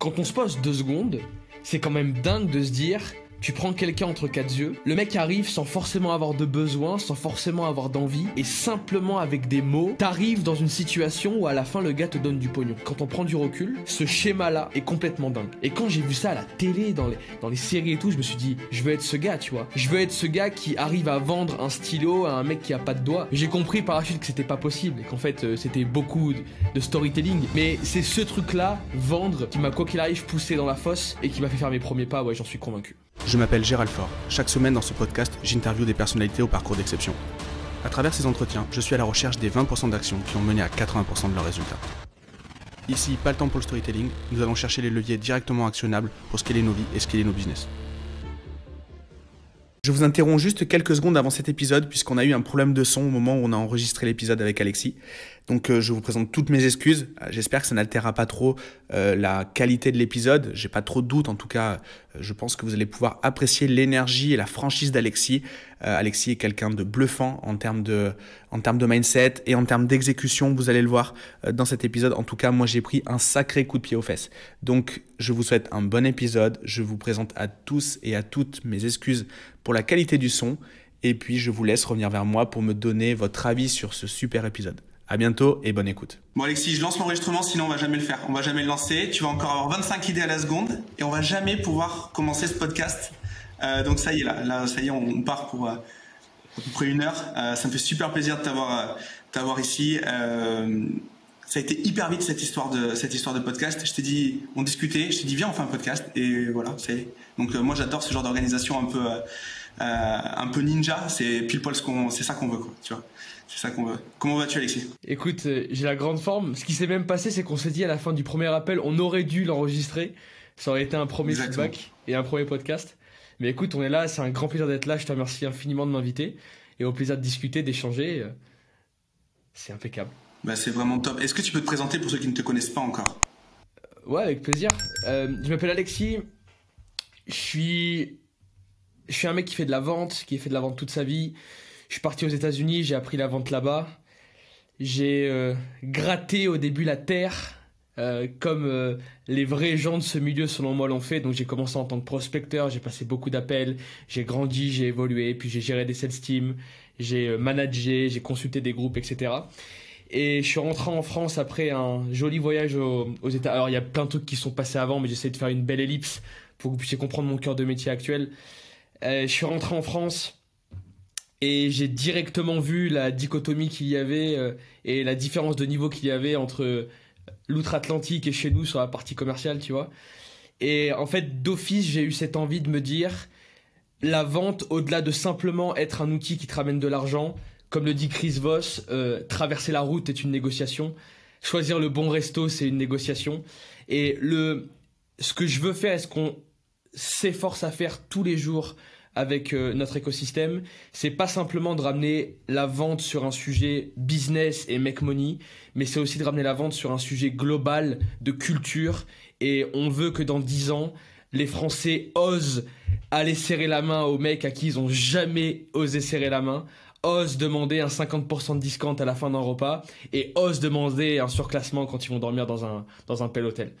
Quand on se pose 2 secondes, c'est quand même dingue de se dire, tu prends quelqu'un entre 4 yeux, le mec arrive sans forcément avoir de besoin, sans forcément avoir d'envie, et simplement avec des mots, t'arrives dans une situation où à la fin le gars te donne du pognon. Quand on prend du recul, ce schéma-là est complètement dingue. Et quand j'ai vu ça à la télé, dans les séries et tout, je me suis dit, je veux être ce gars, tu vois. Je veux être ce gars qui arrive à vendre un stylo à un mec qui a pas de doigts. J'ai compris par la suite que c'était pas possible, et qu'en fait c'était beaucoup de storytelling. Mais c'est ce truc-là, vendre, qui m'a quoi qu'il arrive poussé dans la fosse, et qui m'a fait faire mes premiers pas, ouais, j'en suis convaincu. Je m'appelle Gérald Faure. Chaque semaine dans ce podcast, j'interviewe des personnalités au parcours d'exception. À travers ces entretiens, je suis à la recherche des 20% d'actions qui ont mené à 80% de leurs résultats. Ici, pas le temps pour le storytelling, nous allons chercher les leviers directement actionnables pour scaler nos vies et scaler nos business. Je vous interromps juste quelques secondes avant cet épisode puisqu'on a eu un problème de son au moment où on a enregistré l'épisode avec Alexis. Donc je vous présente toutes mes excuses. J'espère que ça n'altérera pas trop la qualité de l'épisode. J'ai pas trop de doutes. En tout cas, je pense que vous allez pouvoir apprécier l'énergie et la franchise d'Alexis. Alexis est quelqu'un de bluffant en termes de mindset et en termes d'exécution. Vous allez le voir dans cet épisode. En tout cas, moi, j'ai pris un sacré coup de pied aux fesses. Donc, je vous souhaite un bon épisode. Je vous présente à tous et à toutes mes excuses pour la qualité du son. Et puis, je vous laisse revenir vers moi pour me donner votre avis sur ce super épisode. À bientôt et bonne écoute. Bon Alexis, je lance l'enregistrement, sinon on va jamais le faire. On va jamais le lancer. Tu vas encore avoir 25 idées à la seconde et on va jamais pouvoir commencer ce podcast. Donc ça y est, là ça y est, on part pour à peu près 1 heure. Ça me fait super plaisir de t'avoir ici. Ça a été hyper vite cette histoire de podcast. Je t'ai dit, on discutait, je t'ai dit viens on fait un podcast et voilà. Donc moi j'adore ce genre d'organisation un peu ninja. C'est pile poil c'est ça qu'on veut quoi. Tu vois. C'est ça qu'on veut. Comment vas-tu Alexis ? Écoute, j'ai la grande forme. Ce qui s'est même passé, c'est qu'on s'est dit à la fin du premier appel, on aurait dû l'enregistrer. Ça aurait été un premier feedback et un premier podcast. Mais écoute, on est là, c'est un grand plaisir d'être là. Je te remercie infiniment de m'inviter. Et au plaisir de discuter, d'échanger. C'est impeccable. Bah, c'est vraiment top. Est-ce que tu peux te présenter pour ceux qui ne te connaissent pas encore ? Ouais, avec plaisir. Je m'appelle Alexis. Je suis un mec qui fait de la vente, qui a fait de la vente toute sa vie. Je suis parti aux États-Unis, j'ai appris la vente là-bas. J'ai gratté au début la terre, comme les vrais gens de ce milieu selon moi l'ont fait. Donc j'ai commencé en tant que prospecteur, j'ai passé beaucoup d'appels, j'ai grandi, j'ai évolué, puis j'ai géré des sales teams, j'ai managé, j'ai consulté des groupes, etc. Et je suis rentré en France après un joli voyage aux États. Alors il y a plein de trucs qui sont passés avant, mais j'essaie de faire une belle ellipse pour que vous puissiez comprendre mon cœur de métier actuel. Je suis rentré en France. Et j'ai directement vu la dichotomie qu'il y avait et la différence de niveau qu'il y avait entre l'outre-Atlantique et chez nous sur la partie commerciale, tu vois. Et en fait, d'office, j'ai eu cette envie de me dire, la vente, au-delà de simplement être un outil qui te ramène de l'argent, comme le dit Chris Voss, traverser la route est une négociation. Choisir le bon resto, c'est une négociation. Et ce que je veux faire, et ce qu'on s'efforce à faire tous les jours avec notre écosystème, c'est pas simplement de ramener la vente sur un sujet business et make money, mais c'est aussi de ramener la vente sur un sujet global de culture. Et on veut que dans 10 ans, les Français osent aller serrer la main aux mecs à qui ils ont jamais osé serrer la main, osent demander un 50% de discount à la fin d'un repas et osent demander un surclassement quand ils vont dormir dans un bel hôtel.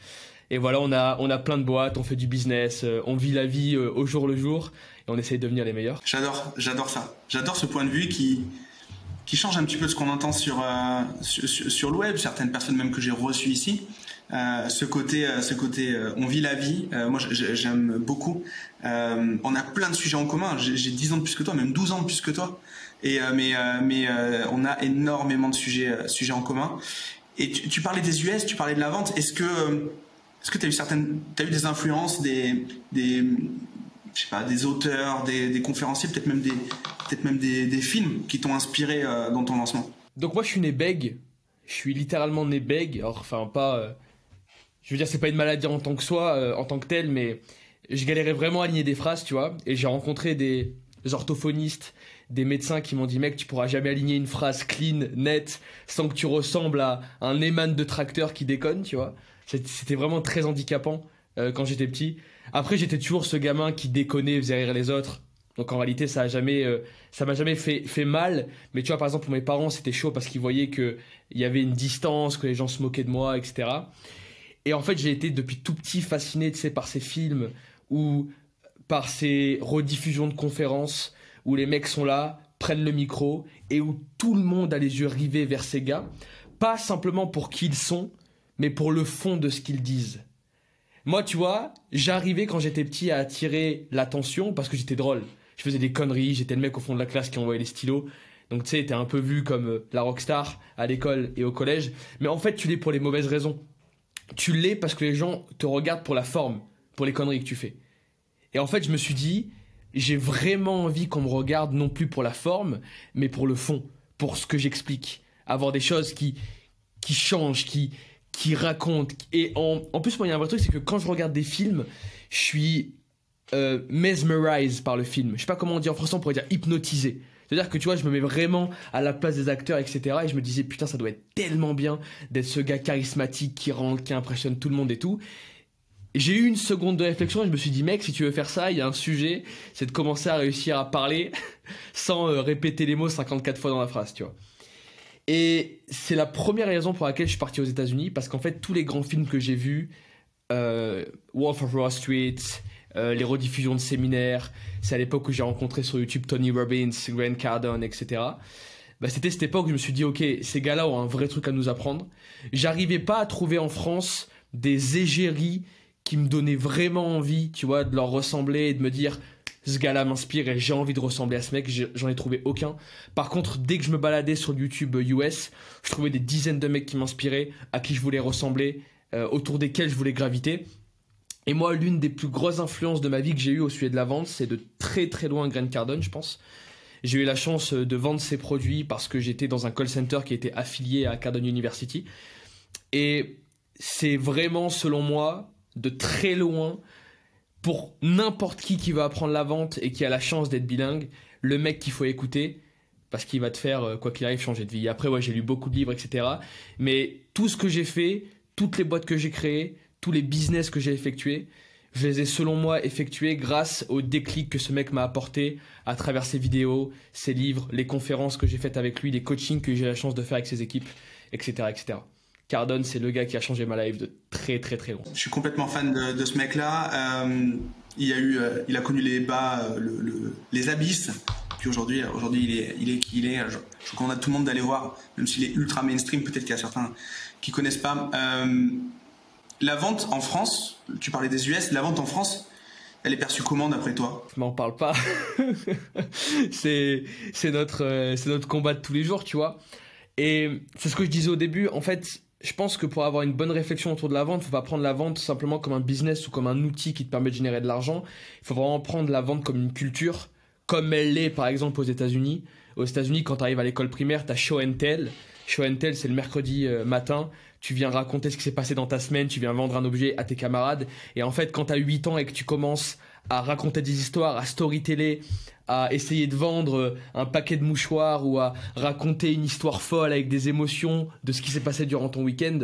Et voilà, on a plein de boîtes, on fait du business, on vit la vie au jour le jour et on essaie de devenir les meilleurs. J'adore ça. J'adore ce point de vue qui change un petit peu de ce qu'on entend sur le web, certaines personnes même que j'ai reçues ici. Ce côté on vit la vie, moi j'aime beaucoup. On a plein de sujets en commun. J'ai 10 ans de plus que toi, même 12 ans de plus que toi. Mais on a énormément de sujets en commun. Et tu parlais des US, tu parlais de la vente. Est-ce que tu as eu des influences, je sais pas, des auteurs, des conférenciers, peut-être même des films qui t'ont inspiré dans ton lancement? Donc moi je suis né bègue. Je suis littéralement né bègue. Alors, enfin pas... je veux dire, c'est pas une maladie en tant que telle, mais je galérais vraiment à aligner des phrases, tu vois. Et j'ai rencontré des orthophonistes, des médecins qui m'ont dit, mec, tu pourras jamais aligner une phrase clean, nette, sans que tu ressembles à un Eman de tracteur qui déconne, tu vois. C'était vraiment très handicapant quand j'étais petit. Après, j'étais toujours ce gamin qui déconnait, faisait rire les autres. Donc en réalité, ça m'a jamais fait mal. Mais tu vois, par exemple, pour mes parents, c'était chaud parce qu'ils voyaient qu'il y avait une distance, que les gens se moquaient de moi, etc. Et en fait, j'ai été depuis tout petit fasciné, tu sais, par ces films ou par ces rediffusions de conférences où les mecs sont là, prennent le micro et où tout le monde a les yeux rivés vers ces gars, pas simplement pour qui ils sont, mais pour le fond de ce qu'ils disent. Moi, tu vois, j'arrivais quand j'étais petit à attirer l'attention parce que j'étais drôle. Je faisais des conneries, j'étais le mec au fond de la classe qui envoyait les stylos. Donc tu sais, t'es un peu vu comme la rockstar à l'école et au collège. Mais en fait, tu l'es pour les mauvaises raisons. Tu l'es parce que les gens te regardent pour la forme, pour les conneries que tu fais. Et en fait, je me suis dit, j'ai vraiment envie qu'on me regarde non plus pour la forme, mais pour le fond, pour ce que j'explique. Avoir des choses qui changent, qui racontent. Et en plus, moi, il y a un vrai truc, c'est que quand je regarde des films, je suis mesmerized par le film. Je sais pas comment on dit en français, on pourrait dire hypnotisé. C'est-à-dire que tu vois, je me mets vraiment à la place des acteurs, etc. Et je me disais, putain, ça doit être tellement bien d'être ce gars charismatique qui rentre, qui impressionne tout le monde et tout. Et j'ai eu une seconde de réflexion et je me suis dit, mec, si tu veux faire ça, il y a un sujet, c'est de commencer à réussir à parler sans répéter les mots 54 fois dans la phrase, tu vois. Et c'est la première raison pour laquelle je suis parti aux États-Unis, parce qu'en fait, tous les grands films que j'ai vus, Wolf of Wall Street, les rediffusions de séminaires, c'est à l'époque où j'ai rencontré sur YouTube Tony Robbins, Grant Cardone, etc. Bah, c'était cette époque où je me suis dit, ok, ces gars-là ont un vrai truc à nous apprendre. J'arrivais pas à trouver en France des égéries qui me donnaient vraiment envie, tu vois, de leur ressembler et de me dire, ce gars-là m'inspire et j'ai envie de ressembler à ce mec. J'en ai trouvé aucun. Par contre, dès que je me baladais sur YouTube US, je trouvais des dizaines de mecs qui m'inspiraient, à qui je voulais ressembler, autour desquels je voulais graviter. Et moi, l'une des plus grosses influences de ma vie que j'ai eues au sujet de la vente, c'est de très très loin Grant Cardone, je pense. J'ai eu la chance de vendre ses produits parce que j'étais dans un call center qui était affilié à Cardone University. Et c'est vraiment, selon moi, de très loin, pour n'importe qui veut apprendre la vente et qui a la chance d'être bilingue, le mec qu'il faut écouter, parce qu'il va te faire, quoi qu'il arrive, changer de vie. Après, ouais, j'ai lu beaucoup de livres, etc. Mais tout ce que j'ai fait, toutes les boîtes que j'ai créées, tous les business que j'ai effectués, je les ai selon moi effectués grâce au déclic que ce mec m'a apporté à travers ses vidéos, ses livres, les conférences que j'ai faites avec lui, les coachings que j'ai la chance de faire avec ses équipes, etc. etc. Cardone, c'est le gars qui a changé ma life de très très très loin. Je suis complètement fan de ce mec-là. Il a connu les bas, les abysses. Puis aujourd'hui, il est qui il est. Je recommande à tout le monde d'aller voir, même s'il est ultra mainstream. Peut-être qu'il y a certains qui connaissent pas. La vente en France, tu parlais des US, la vente en France, elle est perçue comment d'après toi? Je m'en parle pas. c'est notre combat de tous les jours, tu vois. Et c'est ce que je disais au début. En fait, je pense que pour avoir une bonne réflexion autour de la vente, il faut pas prendre la vente simplement comme un business ou comme un outil qui te permet de générer de l'argent. Il faut vraiment prendre la vente comme une culture, comme elle l'est par exemple aux États-Unis. Aux États-Unis, quand tu arrives à l'école primaire, tu as show and tell. Show and tell, c'est le mercredi matin. Tu viens raconter ce qui s'est passé dans ta semaine, tu viens vendre un objet à tes camarades. Et en fait, quand tu as 8 ans et que tu commences à raconter des histoires, à storyteller, à essayer de vendre un paquet de mouchoirs ou à raconter une histoire folle avec des émotions de ce qui s'est passé durant ton week-end,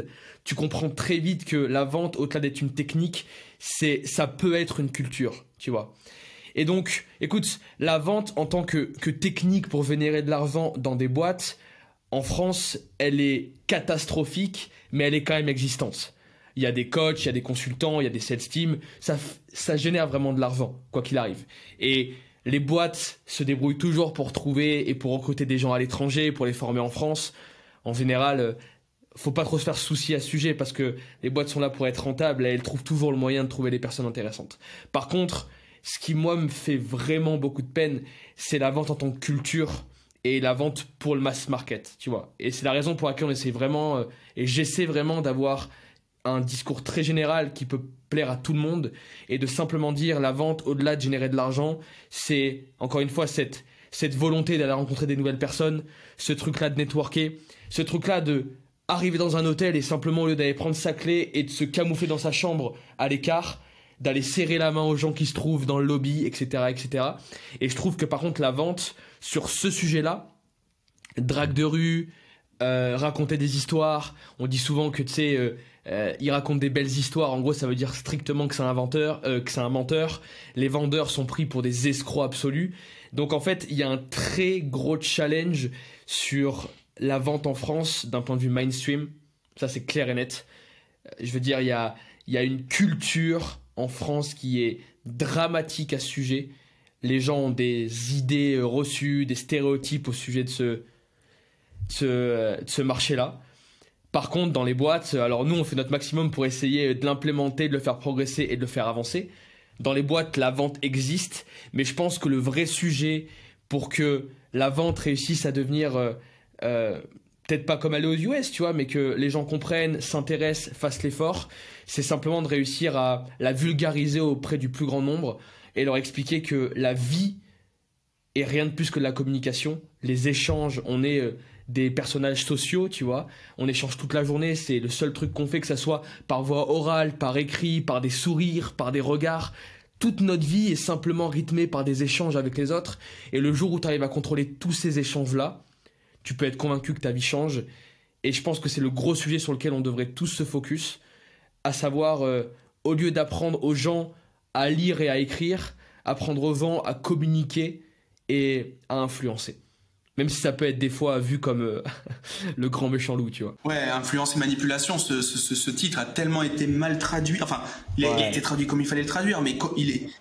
tu comprends très vite que la vente, au-delà d'être une technique, ça peut être une culture, tu vois. Et donc, écoute, la vente en tant que technique pour générer de l'argent dans des boîtes, en France, elle est catastrophique, mais elle est quand même existante. Il y a des coachs, il y a des consultants, il y a des sales teams. Ça génère vraiment de l'argent, quoi qu'il arrive. Et les boîtes se débrouillent toujours pour trouver et pour recruter des gens à l'étranger, pour les former en France. En général, faut pas trop se faire souci à ce sujet parce que les boîtes sont là pour être rentables et elles trouvent toujours le moyen de trouver des personnes intéressantes. Par contre, ce qui, moi, me fait vraiment beaucoup de peine, c'est la vente en tant que culture et la vente pour le mass market, tu vois. Et c'est la raison pour laquelle on essaie vraiment, et j'essaie vraiment d'avoir un discours très général qui peut plaire à tout le monde et de simplement dire la vente au-delà de générer de l'argent, c'est encore une fois cette volonté d'aller rencontrer des nouvelles personnes, ce truc-là de networker, ce truc-là de arriver dans un hôtel et simplement au lieu d'aller prendre sa clé et de se camoufler dans sa chambre à l'écart, d'aller serrer la main aux gens qui se trouvent dans le lobby, etc., etc. Et je trouve que par contre la vente sur ce sujet-là, drague de rue, raconter des histoires, on dit souvent que tu sais, il raconte des belles histoires. En gros, ça veut dire strictement que c'est un menteur. Les vendeurs sont pris pour des escrocs absolus. Donc en fait, il y a un très gros challenge sur la vente en France d'un point de vue mainstream. Ça, c'est clair et net. Je veux dire, il y a une culture en France qui est dramatique à ce sujet. Les gens ont des idées reçues, des stéréotypes au sujet de ce marché-là. Par contre, dans les boîtes, alors nous, on fait notre maximum pour essayer de l'implémenter, de le faire progresser et de le faire avancer. Dans les boîtes, la vente existe, mais je pense que le vrai sujet pour que la vente réussisse à devenir, peut-être pas comme aller aux US, tu vois, mais que les gens comprennent, s'intéressent, fassent l'effort, c'est simplement de réussir à la vulgariser auprès du plus grand nombre et leur expliquer que la vie est rien de plus que de la communication. Les échanges, on est des personnages sociaux, tu vois. On échange toute la journée, c'est le seul truc qu'on fait, que ça soit par voie orale, par écrit, par des sourires, par des regards. Toute notre vie est simplement rythmée par des échanges avec les autres. Et le jour où tu arrives à contrôler tous ces échanges-là, tu peux être convaincu que ta vie change. Et je pense que c'est le gros sujet sur lequel on devrait tous se focus, à savoir, au lieu d'apprendre aux gens à lire et à écrire, apprendre aux gens à communiquer et à influencer. Même si ça peut être des fois vu comme le grand méchant loup, tu vois. Ouais, influence et manipulation, ce titre a tellement été mal traduit. Enfin, il a été traduit comme il fallait le traduire, mais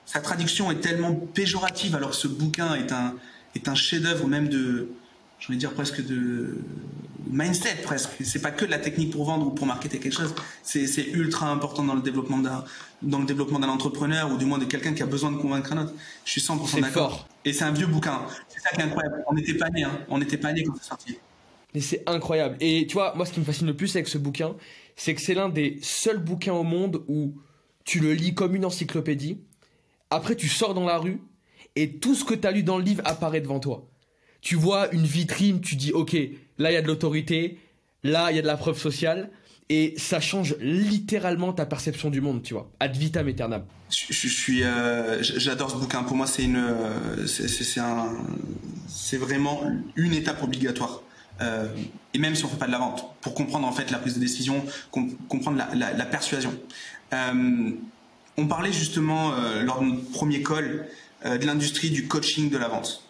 sa traduction est tellement péjorative, alors que ce bouquin est un chef-d'œuvre même de, j'ai envie de dire presque de mindset presque. C'est pas que de la technique pour vendre ou pour marketer quelque chose. C'est ultra important dans le développement d'un entrepreneur ou du moins de quelqu'un qui a besoin de convaincre un autre. Je suis 100% d'accord. Et c'est un vieux bouquin. C'est ça qui est incroyable. On n'était pas nés, hein. On n'était pas nés quand c'est sorti. Mais c'est incroyable. Et tu vois, moi, ce qui me fascine le plus avec ce bouquin, c'est que c'est l'un des seuls bouquins au monde où tu le lis comme une encyclopédie. Après, tu sors dans la rue et tout ce que tu as lu dans le livre apparaît devant toi. Tu vois une vitrine, tu dis, ok, là, il y a de l'autorité, là, il y a de la preuve sociale. Et ça change littéralement ta perception du monde, tu vois. Ad vitam aeternam. J'adore ce bouquin. Pour moi, c'est vraiment une étape obligatoire. Et même si on fait pas de la vente, pour comprendre en fait la prise de décision, comprendre la persuasion. On parlait justement lors de notre premier call de l'industrie du coaching de la vente.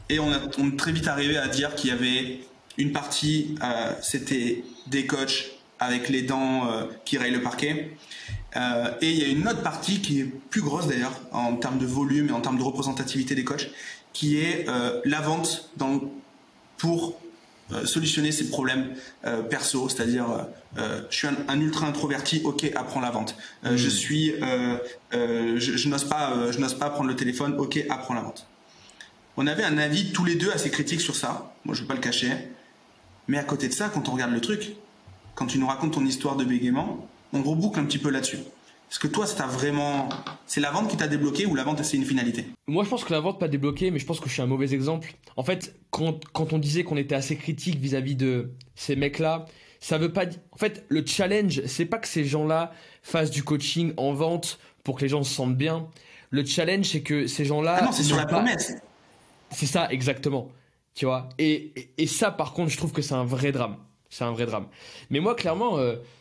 Et on est très vite arrivé à dire qu'il y avait une partie, c'était des coachs avec les dents qui rayent le parquet. Et il y a une autre partie qui est plus grosse d'ailleurs en termes de volume et en termes de représentativité des coachs, qui est la vente pour solutionner ces problèmes perso, c'est-à-dire je suis un ultra introverti, ok, apprends la vente. Je n'ose pas prendre le téléphone, ok, apprends la vente. On avait un avis tous les deux assez critique sur ça, moi je ne vais pas le cacher, mais à côté de ça, quand on regarde le truc, quand tu nous racontes ton histoire de bégaiement, on reboucle un petit peu là-dessus. Est-ce que toi, c'est la vente qui t'a débloqué ou la vente c'est une finalité? Moi je pense que la vente m'a débloqué, mais je pense que je suis un mauvais exemple. En fait, quand on disait qu'on était assez critique vis-à-vis de ces mecs-là, ça veut pas dire... En fait, le challenge, c'est pas que ces gens-là fassent du coaching en vente pour que les gens se sentent bien. Le challenge, c'est que ces gens-là... Ah non, c'est sur la promesse. C'est ça, exactement. Tu vois, et ça, par contre, je trouve que c'est un vrai drame. C'est un vrai drame. Mais moi, clairement,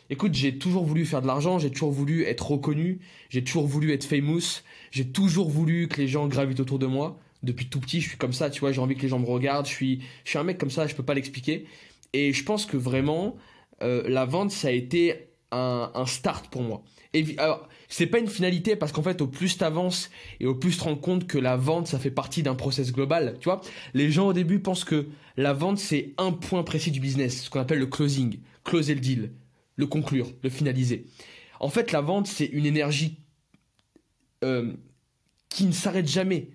écoute, j'ai toujours voulu faire de l'argent, j'ai toujours voulu être reconnu, j'ai toujours voulu être famous, j'ai toujours voulu que les gens gravitent autour de moi. Depuis tout petit, je suis comme ça, tu vois, j'ai envie que les gens me regardent, je suis un mec comme ça, je peux pas l'expliquer. Et je pense que vraiment, la vente, ça a été un start pour moi. Et alors, c'est pas une finalité parce qu'en fait, au plus t'avances et au plus tu te rends compte que la vente, ça fait partie d'un process global. Tu vois, les gens au début pensent que la vente, c'est un point précis du business, ce qu'on appelle le closing, closer le deal, le conclure, le finaliser. En fait, la vente, c'est une énergie qui ne s'arrête jamais.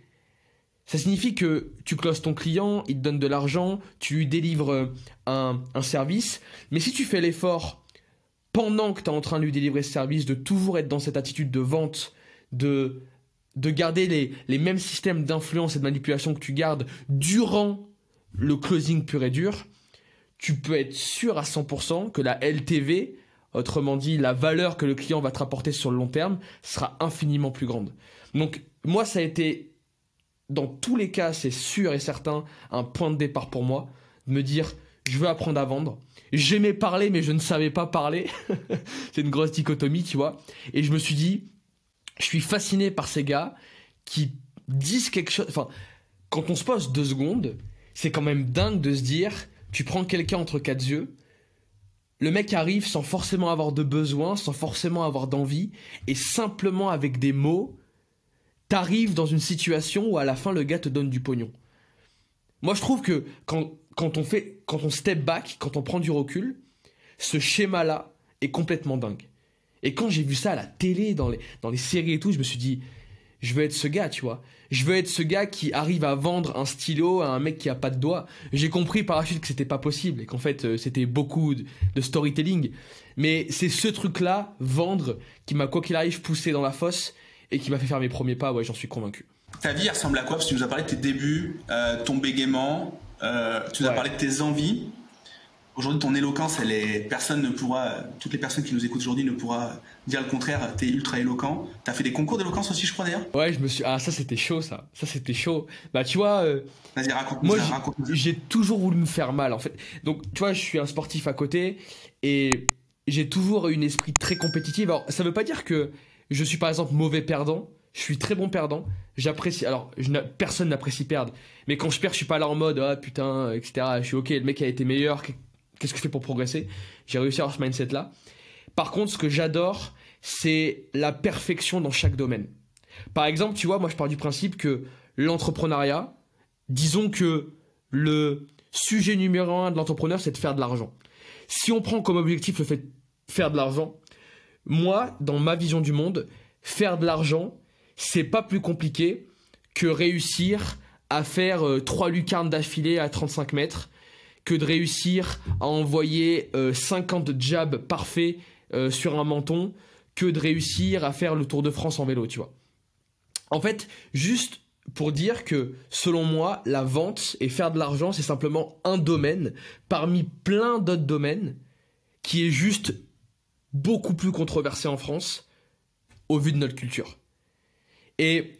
Ça signifie que tu closes ton client, il te donne de l'argent, tu lui délivres un service, mais si tu fais l'effort pendant que tu es en train de lui délivrer ce service, de toujours être dans cette attitude de vente, de garder les mêmes systèmes d'influence et de manipulation que tu gardes durant le closing pur et dur, tu peux être sûr à 100% que la LTV, autrement dit la valeur que le client va te rapporter sur le long terme, sera infiniment plus grande. Donc moi, ça a été, dans tous les cas, c'est sûr et certain, un point de départ pour moi, de me dire, je veux apprendre à vendre. J'aimais parler, mais je ne savais pas parler. C'est une grosse dichotomie, tu vois. Et je me suis dit, je suis fasciné par ces gars qui disent quelque chose. Enfin, quand on se pose 2 secondes, c'est quand même dingue de se dire, tu prends quelqu'un entre 4 yeux, le mec arrive sans forcément avoir de besoin, sans forcément avoir d'envie, et simplement avec des mots, t'arrives dans une situation où à la fin le gars te donne du pognon. Moi je trouve que quand on step back, quand on prend du recul, ce schéma-là est complètement dingue. Et quand j'ai vu ça à la télé, dans les séries et tout, je me suis dit, je veux être ce gars, tu vois. Je veux être ce gars qui arrive à vendre un stylo à un mec qui a pas de doigts. J'ai compris par la suite que c'était pas possible et qu'en fait c'était beaucoup de storytelling. Mais c'est ce truc-là, vendre, qui m'a quoi qu'il arrive poussé dans la fosse et qui m'a fait faire mes premiers pas, ouais, j'en suis convaincu. Ta vie ressemble à quoi? Parce que tu nous as parlé de tes débuts, ton bégaiement, tu nous as parlé de tes envies. Aujourd'hui, ton éloquence, toutes les personnes qui nous écoutent aujourd'hui ne pourra dire le contraire. T'es ultra éloquent. T'as fait des concours d'éloquence aussi, je crois d'ailleurs. Ouais, ça c'était chaud, ça c'était chaud. Bah tu vois, vas-y, raconte-nous ça. J'ai toujours voulu me faire mal en fait. Donc tu vois, je suis un sportif à côté et j'ai toujours eu un esprit très compétitif. Alors ça veut pas dire que je suis par exemple mauvais perdant. Je suis très bon perdant. J'apprécie. Alors, personne n'apprécie perdre. Mais quand je perds, je suis pas là en mode ah putain, etc. Je suis ok. Le mec a été meilleur. Qu'est-ce que je fais pour progresser? J'ai réussi à avoir ce mindset-là. Par contre, ce que j'adore, c'est la perfection dans chaque domaine. Par exemple, tu vois, moi, je pars du principe que l'entrepreneuriat, disons que le sujet numéro 1 de l'entrepreneur, c'est de faire de l'argent. Si on prend comme objectif le fait de faire de l'argent, moi, dans ma vision du monde, faire de l'argent, c'est pas plus compliqué que réussir à faire 3 lucarnes d'affilée à 35 mètres, que de réussir à envoyer 50 jabs parfaits sur un menton, que de réussir à faire le Tour de France en vélo, tu vois. En fait, juste pour dire que, selon moi, la vente et faire de l'argent, c'est simplement un domaine parmi plein d'autres domaines qui est juste beaucoup plus controversé en France au vu de notre culture. Et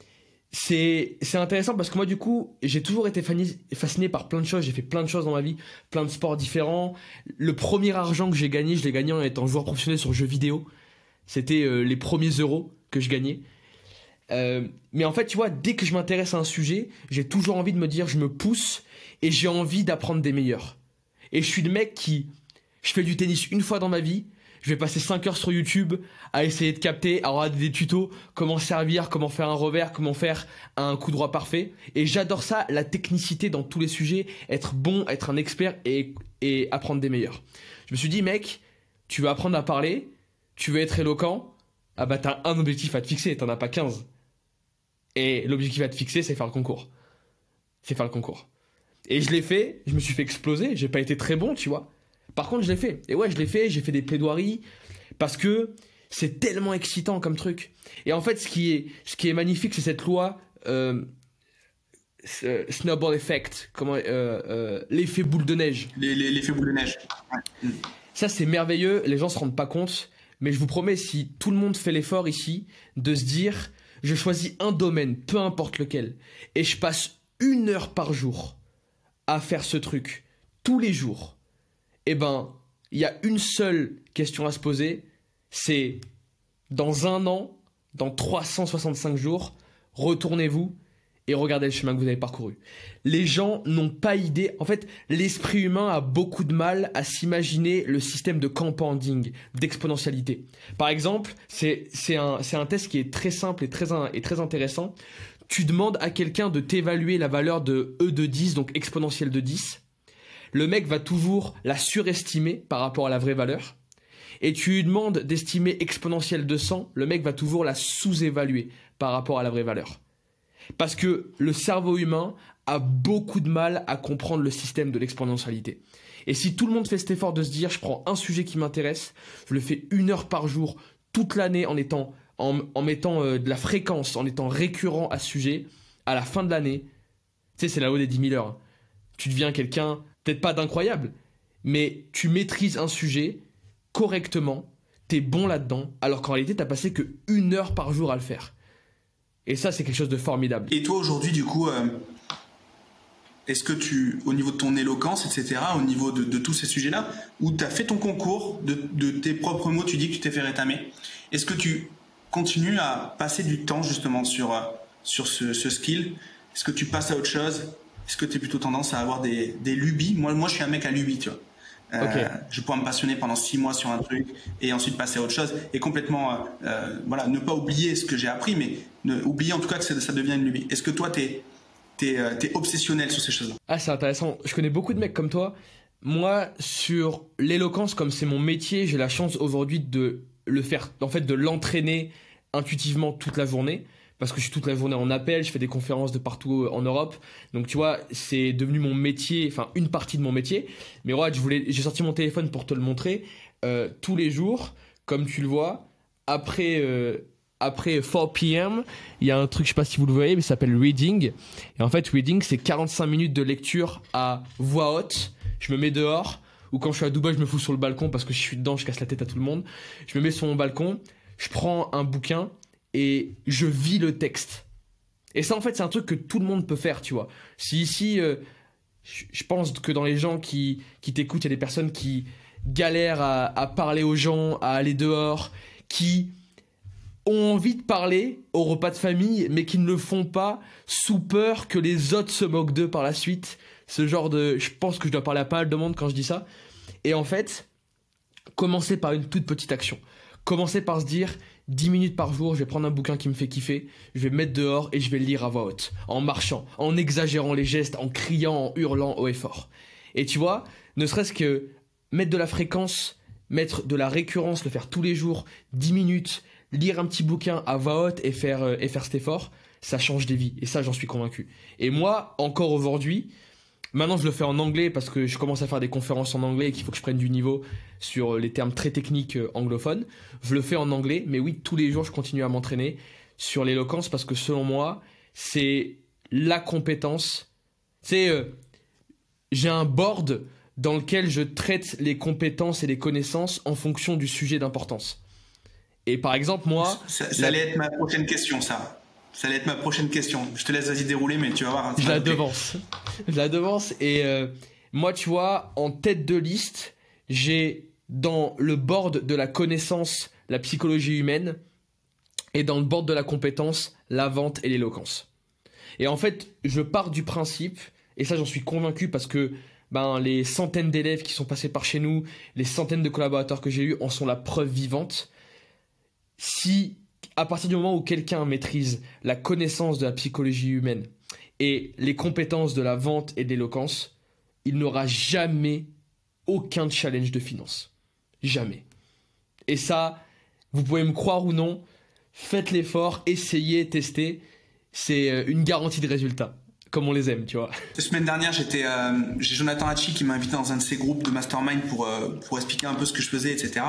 c'est intéressant parce que moi, du coup, j'ai toujours été fasciné par plein de choses. J'ai fait plein de choses dans ma vie, plein de sports différents. Le premier argent que j'ai gagné, je l'ai gagné en étant joueur professionnel sur jeux vidéo. C'était les premiers euros que je gagnais. Mais en fait, tu vois, dès que je m'intéresse à un sujet, j'ai toujours envie de me dire, je me pousse et j'ai envie d'apprendre des meilleurs. Et je suis le mec je fais du tennis une fois dans ma vie. Je vais passer 5 heures sur YouTube à essayer de capter, à regarder des tutos, comment servir, comment faire un revers, comment faire un coup droit parfait. Et j'adore ça, la technicité dans tous les sujets, être bon, être un expert et apprendre des meilleurs. Je me suis dit, mec, tu veux apprendre à parler, tu veux être éloquent, ah bah t'as un objectif à te fixer, t'en as pas 15. Et l'objectif à te fixer, c'est faire le concours. C'est faire le concours. Et je l'ai fait, je me suis fait exploser, j'ai pas été très bon, tu vois. Par contre, je l'ai fait. Et ouais, je l'ai fait, j'ai fait des plaidoiries parce que c'est tellement excitant comme truc. Et en fait, ce qui est magnifique, c'est cette loi snowball effect, l'effet boule de neige. L'effet boule de neige. Ouais. Ça, c'est merveilleux, les gens se rendent pas compte, mais je vous promets, si tout le monde fait l'effort ici de se dire, je choisis un domaine, peu importe lequel, et je passe 1 heure par jour à faire ce truc, tous les jours, eh ben, il y a une seule question à se poser, c'est dans 1 an, dans 365 jours, retournez-vous et regardez le chemin que vous avez parcouru. Les gens n'ont pas idée. En fait, l'esprit humain a beaucoup de mal à s'imaginer le système de compounding, d'exponentialité. Par exemple, c'est un test qui est très simple et très intéressant. Tu demandes à quelqu'un de t'évaluer la valeur de E de 10, donc exponentielle de 10. Le mec va toujours la surestimer par rapport à la vraie valeur. Et tu lui demandes d'estimer exponentielle de 100, le mec va toujours la sous-évaluer par rapport à la vraie valeur. Parce que le cerveau humain a beaucoup de mal à comprendre le système de l'exponentialité. Et si tout le monde fait cet effort de se dire, je prends un sujet qui m'intéresse, je le fais 1 heure par jour, toute l'année en mettant de la fréquence, en étant récurrent à ce sujet, à la fin de l'année, tu sais, c'est la loi des 10 000 heures. Tu deviens quelqu'un, peut-être pas d'incroyable, mais tu maîtrises un sujet correctement, t'es bon là-dedans, alors qu'en réalité, t'as passé que 1 heure par jour à le faire. Et ça, c'est quelque chose de formidable. Et toi, aujourd'hui, du coup, est-ce que au niveau de ton éloquence, etc., au niveau de tous ces sujets-là, où tu as fait ton concours, de tes propres mots, tu dis que tu t'es fait rétamer, est-ce que tu continues à passer du temps, justement, sur ce skill? Est-ce que tu passes à autre chose? Est-ce que tu as plutôt tendance à avoir des lubies? Moi, je suis un mec à lubies, tu vois. Je pourrais me passionner pendant 6 mois sur un truc et ensuite passer à autre chose et complètement, voilà, ne pas oublier ce que j'ai appris, mais oublier en tout cas que ça devient une lubie. Est-ce que toi, t'es obsessionnel sur ces choses-là? Ah, c'est intéressant. Je connais beaucoup de mecs comme toi. Moi, sur l'éloquence, comme c'est mon métier, j'ai la chance aujourd'hui de le faire, en fait, de l'entraîner intuitivement toute la journée. Parce que je suis toute la journée en appel, je fais des conférences de partout en Europe. Donc tu vois, c'est devenu mon métier, enfin une partie de mon métier. Mais ouais, j'ai sorti mon téléphone pour te le montrer. Tous les jours, comme tu le vois, après 4 p.m., il y a un truc, je sais pas si vous le voyez, mais ça s'appelle Reading. Et en fait, Reading, c'est 45 minutes de lecture à voix haute. Je me mets dehors, ou quand je suis à Dubaï, je me fous sur le balcon parce que je suis dedans, je casse la tête à tout le monde. Je me mets sur mon balcon, je prends un bouquin, et je vis le texte. Et ça, en fait, c'est un truc que tout le monde peut faire, tu vois. Si ici, je pense que dans les gens qui t'écoutent, il y a des personnes qui galèrent à parler aux gens, à aller dehors, qui ont envie de parler au repas de famille, mais qui ne le font pas sous peur que les autres se moquent d'eux par la suite. Ce genre de... Je pense que je dois parler à pas mal de monde quand je dis ça. Et en fait, commencer par une toute petite action. Commencer par se dire... 10 minutes par jour, je vais prendre un bouquin qui me fait kiffer, je vais me mettre dehors et je vais le lire à voix haute, en marchant, en exagérant les gestes, en criant, en hurlant haut et fort. Et tu vois, ne serait-ce que mettre de la fréquence, mettre de la récurrence, le faire tous les jours, 10 minutes, lire un petit bouquin à voix haute et faire cet effort, ça change des vies. Et ça, j'en suis convaincu. Et moi, encore aujourd'hui, maintenant je le fais en anglais parce que je commence à faire des conférences en anglais et qu'il faut que je prenne du niveau sur les termes très techniques anglophones. Je le fais en anglais, mais oui, tous les jours je continue à m'entraîner sur l'éloquence parce que selon moi, c'est la compétence. J'ai un board dans lequel je traite les compétences et les connaissances en fonction du sujet d'importance. Et par exemple, moi... Ça allait être ma prochaine question, ça. Ça allait être ma prochaine question. Je te laisse vas-y dérouler, mais tu vas voir. Je la devance. Et moi, tu vois, en tête de liste, j'ai dans le board de la connaissance, la psychologie humaine, et dans le board de la compétence, la vente et l'éloquence. Et en fait, je pars du principe, et ça j'en suis convaincu parce que les centaines d'élèves qui sont passés par chez nous, les centaines de collaborateurs que j'ai eus en sont la preuve vivante. Si, à partir du moment où quelqu'un maîtrise la connaissance de la psychologie humaine et les compétences de la vente et de l'éloquence, il n'aura jamais aucun challenge de finance. Jamais. Et ça, vous pouvez me croire ou non, faites l'effort, essayez, testez. C'est une garantie de résultat, comme on les aime, tu vois. La semaine dernière, j'ai Jonathan Hachi qui m'a invité dans un de ses groupes de mastermind pour expliquer un peu ce que je faisais, etc.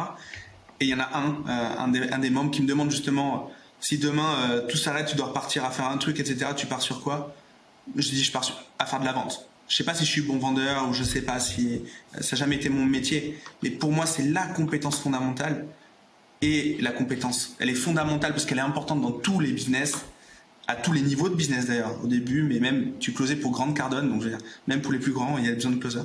Et il y en a un des membres qui me demande justement si demain tout s'arrête, tu dois repartir à faire un truc, etc. Tu pars sur quoi? Je dis je pars à faire de la vente. Je sais pas si je suis bon vendeur ou je sais pas si ça n'a jamais été mon métier, mais pour moi c'est la compétence fondamentale. Et la compétence, elle est fondamentale parce qu'elle est importante dans tous les business, à tous les niveaux de business d'ailleurs, au début, mais même tu closais pour Grant Cardone, donc je veux dire, même pour les plus grands, il y a besoin de closer.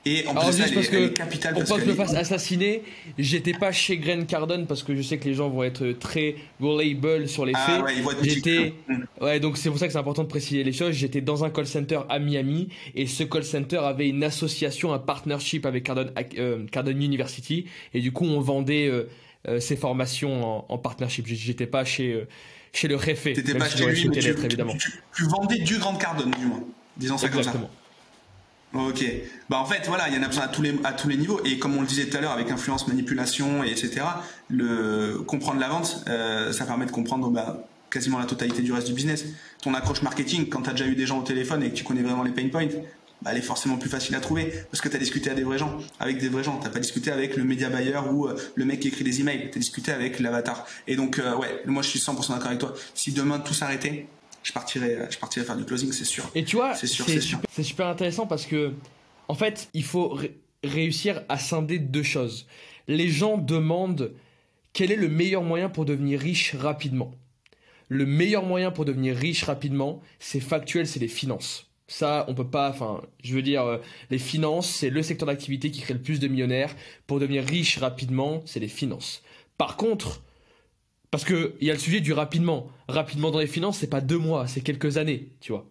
Et en plus, elle est capitale. Pour pas que je me fasse assassiner, j'étais pas chez Grant Cardone parce que je sais que les gens vont être très reliable sur les faits. Ouais, ils vont être ouais, donc c'est pour ça que c'est important de préciser les choses. J'étais dans un call center à Miami et ce call center avait une association, un partnership avec Cardone University et du coup on vendait ses formations en partnership. J'étais pas chez le réfé. T'étais pas chez lui, mais tu vendais du Grant Cardone du moins. Disons ça comme ça. Ok. En fait, voilà, il y en a besoin à tous les niveaux. Et comme on le disait tout à l'heure, avec influence, manipulation, etc., comprendre la vente, ça permet de comprendre quasiment la totalité du reste du business. Ton accroche marketing, quand tu as déjà eu des gens au téléphone et que tu connais vraiment les pain points, elle est forcément plus facile à trouver parce que tu as discuté avec des vrais gens. Tu n'as pas discuté avec le média buyer ou le mec qui écrit des emails. Tu as discuté avec l'avatar. Et donc, moi, je suis 100% d'accord avec toi. Si demain tout s'arrêtait, je partirais faire du closing, c'est sûr. Et tu vois, c'est super intéressant parce que, en fait, il faut réussir à scinder deux choses. Les gens demandent quel est le meilleur moyen pour devenir riche rapidement. Le meilleur moyen pour devenir riche rapidement, c'est factuel, c'est les finances. Ça, on peut pas, les finances, c'est le secteur d'activité qui crée le plus de millionnaires. Pour devenir riche rapidement, c'est les finances. Par contre, parce que il y a le sujet du rapidement. Rapidement dans les finances, c'est pas 2 mois, c'est quelques années, tu vois.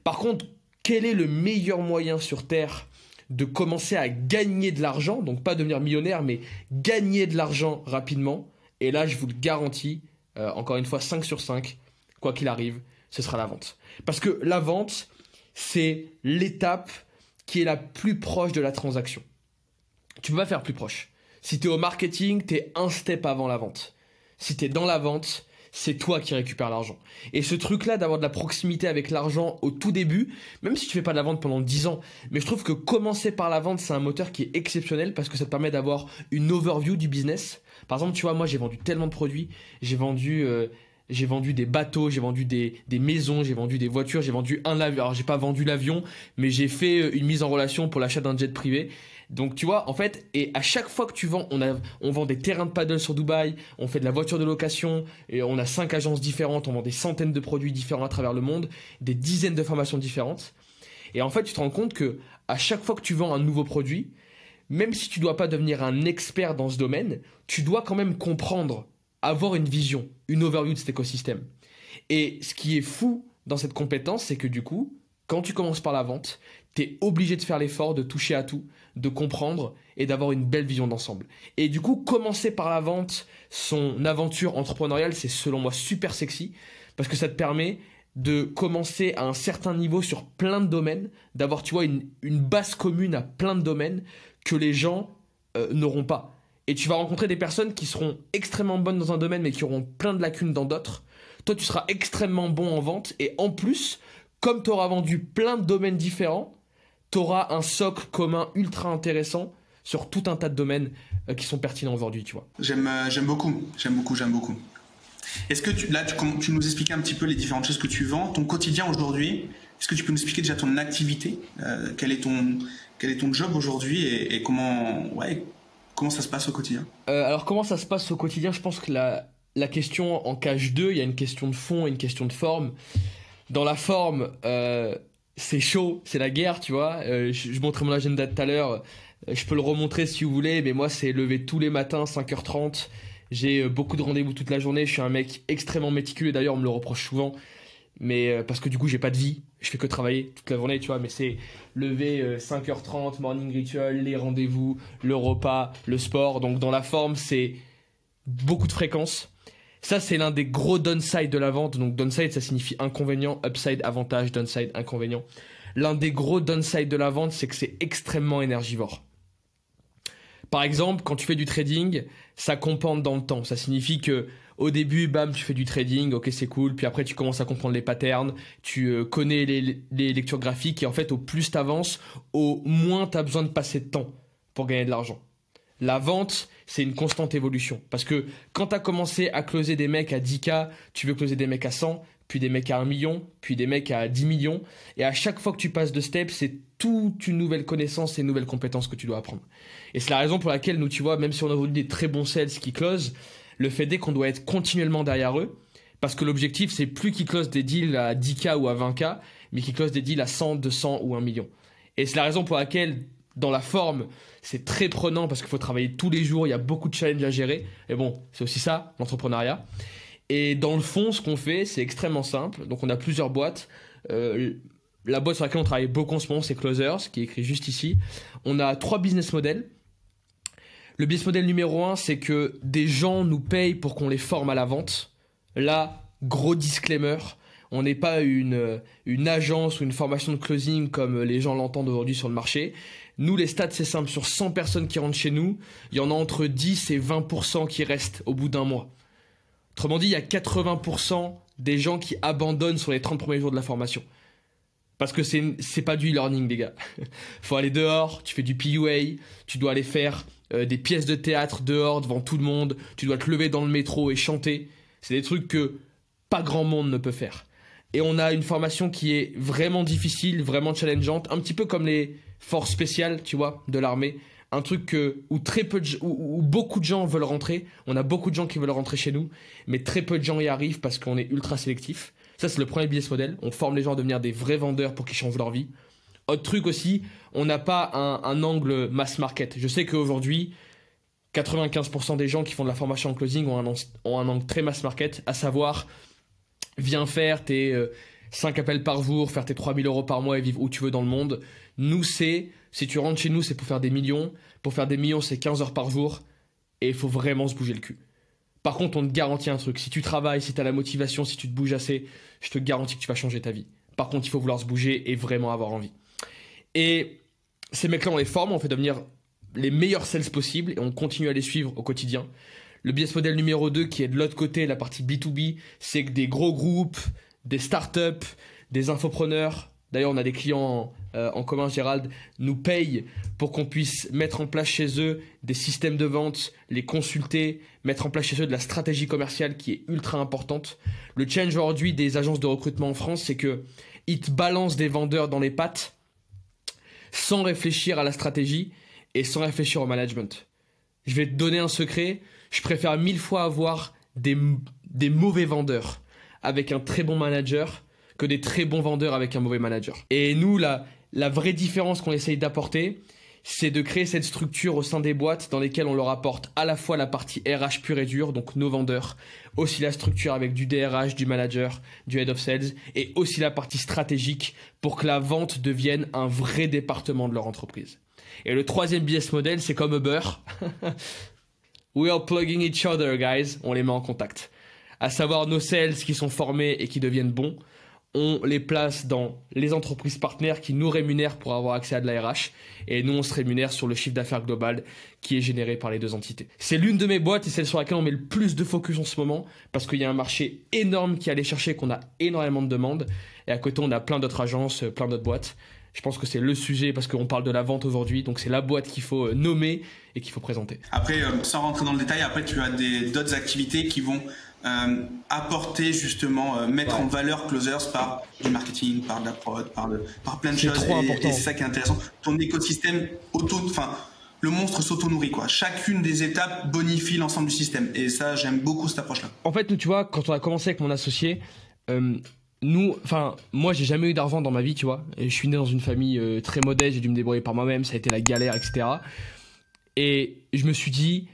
Par contre, quel est le meilleur moyen sur Terre de commencer à gagner de l'argent, donc pas devenir millionnaire, mais gagner de l'argent rapidement. Et là, je vous le garantis, encore une fois, 5 sur 5, quoi qu'il arrive, ce sera la vente. Parce que la vente, c'est l'étape qui est la plus proche de la transaction. Tu peux pas faire plus proche. Si tu es au marketing, tu es un step avant la vente. Si tu es dans la vente, c'est toi qui récupères l'argent. Et ce truc-là d'avoir de la proximité avec l'argent au tout début, même si tu fais pas de la vente pendant 10 ans, mais je trouve que commencer par la vente, c'est un moteur qui est exceptionnel parce que ça te permet d'avoir une overview du business. Par exemple, tu vois, moi j'ai vendu tellement de produits, j'ai vendu des bateaux, j'ai vendu des maisons, j'ai vendu des voitures, j'ai vendu un avion. Alors j'ai pas vendu l'avion, mais j'ai fait une mise en relation pour l'achat d'un jet privé. Donc tu vois, en fait, et à chaque fois que tu vends, on vend des terrains de paddle sur Dubaï, on fait de la voiture de location, et on a 5 agences différentes, on vend des centaines de produits différents à travers le monde, des dizaines de formations différentes. Et en fait, tu te rends compte que à chaque fois que tu vends un nouveau produit, même si tu dois pas devenir un expert dans ce domaine, tu dois quand même comprendre, avoir une vision, une overview de cet écosystème. Et ce qui est fou dans cette compétence, c'est que du coup, quand tu commences par la vente, tu es obligé de faire l'effort de toucher à tout, de comprendre et d'avoir une belle vision d'ensemble. Et du coup, commencer par la vente, son aventure entrepreneuriale, c'est selon moi super sexy parce que ça te permet de commencer à un certain niveau sur plein de domaines, d'avoir, tu vois, une base commune à plein de domaines que les gens n'auront pas. Et tu vas rencontrer des personnes qui seront extrêmement bonnes dans un domaine mais qui auront plein de lacunes dans d'autres. Toi, tu seras extrêmement bon en vente et en plus, comme tu auras vendu plein de domaines différents, tu auras un socle commun ultra intéressant sur tout un tas de domaines qui sont pertinents aujourd'hui, tu vois. J'aime beaucoup. Est-ce que tu nous expliquais un petit peu les différentes choses que tu vends, ton quotidien aujourd'hui? Est-ce que tu peux nous expliquer déjà ton activité? Quel est ton job aujourd'hui et comment ça se passe au quotidien? Alors comment ça se passe au quotidien? Je pense que la question en cache deux. Il y a une question de fond et une question de forme. Dans la forme, c'est chaud, c'est la guerre, tu vois. Je montrais mon agenda tout à l'heure. Je peux le remontrer si vous voulez, mais moi, c'est lever tous les matins, 5h30. J'ai beaucoup de rendez-vous toute la journée. Je suis un mec extrêmement méticuleux. D'ailleurs, on me le reproche souvent. Mais parce que du coup, j'ai pas de vie. Je fais que travailler toute la journée, tu vois. Mais c'est lever 5h30, morning ritual, les rendez-vous, le repas, le sport. Donc, dans la forme, c'est beaucoup de fréquences. Ça, c'est l'un des gros downside de la vente. Donc, downside, ça signifie inconvénient, upside, avantage, downside, inconvénient. L'un des gros downside de la vente, c'est que c'est extrêmement énergivore. Par exemple, quand tu fais du trading, ça compound dans le temps. Ça signifie que au début, bam, tu fais du trading, ok, c'est cool. Puis après, tu commences à comprendre les patterns, tu connais les lectures graphiques. Et en fait, au plus tu avances, au moins tu as besoin de passer de temps pour gagner de l'argent. La vente, c'est une constante évolution. Parce que quand tu as commencé à closer des mecs à 10K, tu veux closer des mecs à 100, puis des mecs à 1 million, puis des mecs à 10 millions. Et à chaque fois que tu passes de step, c'est toute une nouvelle connaissance et une nouvelle compétence que tu dois apprendre. Et c'est la raison pour laquelle nous, tu vois, même si on a aujourd'hui des très bons sales qui closent, le fait est qu'on doit être continuellement derrière eux. Parce que l'objectif, c'est plus qu'ils closent des deals à 10K ou à 20K, mais qu'ils closent des deals à 100, 200 ou 1 million. Et c'est la raison pour laquelle, dans la forme, c'est très prenant parce qu'il faut travailler tous les jours, il y a beaucoup de challenges à gérer. Et bon, c'est aussi ça, l'entrepreneuriat. Et dans le fond, ce qu'on fait, c'est extrêmement simple. Donc, on a plusieurs boîtes. La boîte sur laquelle on travaille beaucoup en ce moment, c'est Closers, qui est écrit juste ici. On a 3 business models. Le business model numéro 1, c'est que des gens nous payent pour qu'on les forme à la vente. Là, gros disclaimer, on n'est pas une agence ou une formation de closing comme les gens l'entendent aujourd'hui sur le marché. Nous, les stats, c'est simple. Sur 100 personnes qui rentrent chez nous, il y en a entre 10 et 20% qui restent au bout d'un mois. Autrement dit, il y a 80% des gens qui abandonnent sur les 30 premiers jours de la formation. Parce que c'est pas du e-learning, les gars. Faut aller dehors, tu fais du PUA, tu dois aller faire des pièces de théâtre dehors devant tout le monde, tu dois te lever dans le métro et chanter. C'est des trucs que pas grand monde ne peut faire. Et on a une formation qui est vraiment difficile, vraiment challengeante, un petit peu comme les forces spéciales, tu vois, de l'armée. Un truc où beaucoup de gens veulent rentrer. On a beaucoup de gens qui veulent rentrer chez nous, mais très peu de gens y arrivent parce qu'on est ultra sélectif. Ça, c'est le premier business model. On forme les gens à devenir des vrais vendeurs pour qu'ils changent leur vie. Autre truc aussi, on n'a pas un angle mass market. Je sais qu'aujourd'hui, 95% des gens qui font de la formation en closing ont un angle très mass market, à savoir, viens faire tes 5 appels par jour, faire tes 3 000 € par mois et vivre où tu veux dans le monde. Nous, c'est Si tu rentres chez nous, c'est pour faire des millions. Pour faire des millions, c'est 15 heures par jour. Et il faut vraiment se bouger le cul. Par contre, on te garantit un truc. Si tu travailles, si tu as la motivation, si tu te bouges assez, je te garantis que tu vas changer ta vie. Par contre, il faut vouloir se bouger et vraiment avoir envie. Et ces mecs-là, on les forme, on fait devenir les meilleurs sales possibles et on continue à les suivre au quotidien. Le business model numéro 2, qui est de l'autre côté, la partie B2B, c'est que des gros groupes, des startups, des infopreneurs, d'ailleurs on a des clients en commun, Gérald, nous payent pour qu'on puisse mettre en place chez eux des systèmes de vente, les consulter, mettre en place chez eux de la stratégie commerciale qui est ultra importante. Le challenge aujourd'hui des agences de recrutement en France, c'est qu'ils te balancent des vendeurs dans les pattes sans réfléchir à la stratégie et sans réfléchir au management. Je vais te donner un secret, je préfère 1000 fois avoir des mauvais vendeurs avec un très bon manager que des très bons vendeurs avec un mauvais manager. Et nous, la vraie différence qu'on essaye d'apporter, c'est de créer cette structure au sein des boîtes dans lesquelles on leur apporte à la fois la partie RH pure et dure, donc nos vendeurs, aussi la structure avec du DRH, du manager, du head of sales, et aussi la partie stratégique pour que la vente devienne un vrai département de leur entreprise. Et le troisième business model, c'est comme Uber. We are plugging each other, guys. On les met en contact. À savoir nos sales qui sont formés et qui deviennent bons, on les place dans les entreprises partenaires qui nous rémunèrent pour avoir accès à de la RH. Et nous, on se rémunère sur le chiffre d'affaires global qui est généré par les deux entités. C'est l'une de mes boîtes et celle sur laquelle on met le plus de focus en ce moment parce qu'il y a un marché énorme qui est allé chercher, qu'on a énormément de demandes. Et à côté, on a plein d'autres agences, plein d'autres boîtes. Je pense que c'est le sujet parce qu'on parle de la vente aujourd'hui. Donc, c'est la boîte qu'il faut nommer et qu'il faut présenter. Après, sans rentrer dans le détail, après, tu as d'autres activités qui vont apporter justement, mettre en valeur Closers par du marketing, par de la prod, par plein de choses. Et c'est ça qui est intéressant. Ton écosystème le monstre s'auto-nourrit, quoi. Chacune des étapes bonifie l'ensemble du système. Et ça, j'aime beaucoup cette approche-là. En fait, tu vois, quand on a commencé avec mon associé, moi, j'ai jamais eu d'argent dans ma vie, tu vois. Et je suis né dans une famille très modeste, j'ai dû me débrouiller par moi-même, ça a été la galère, etc. Et je me suis dit,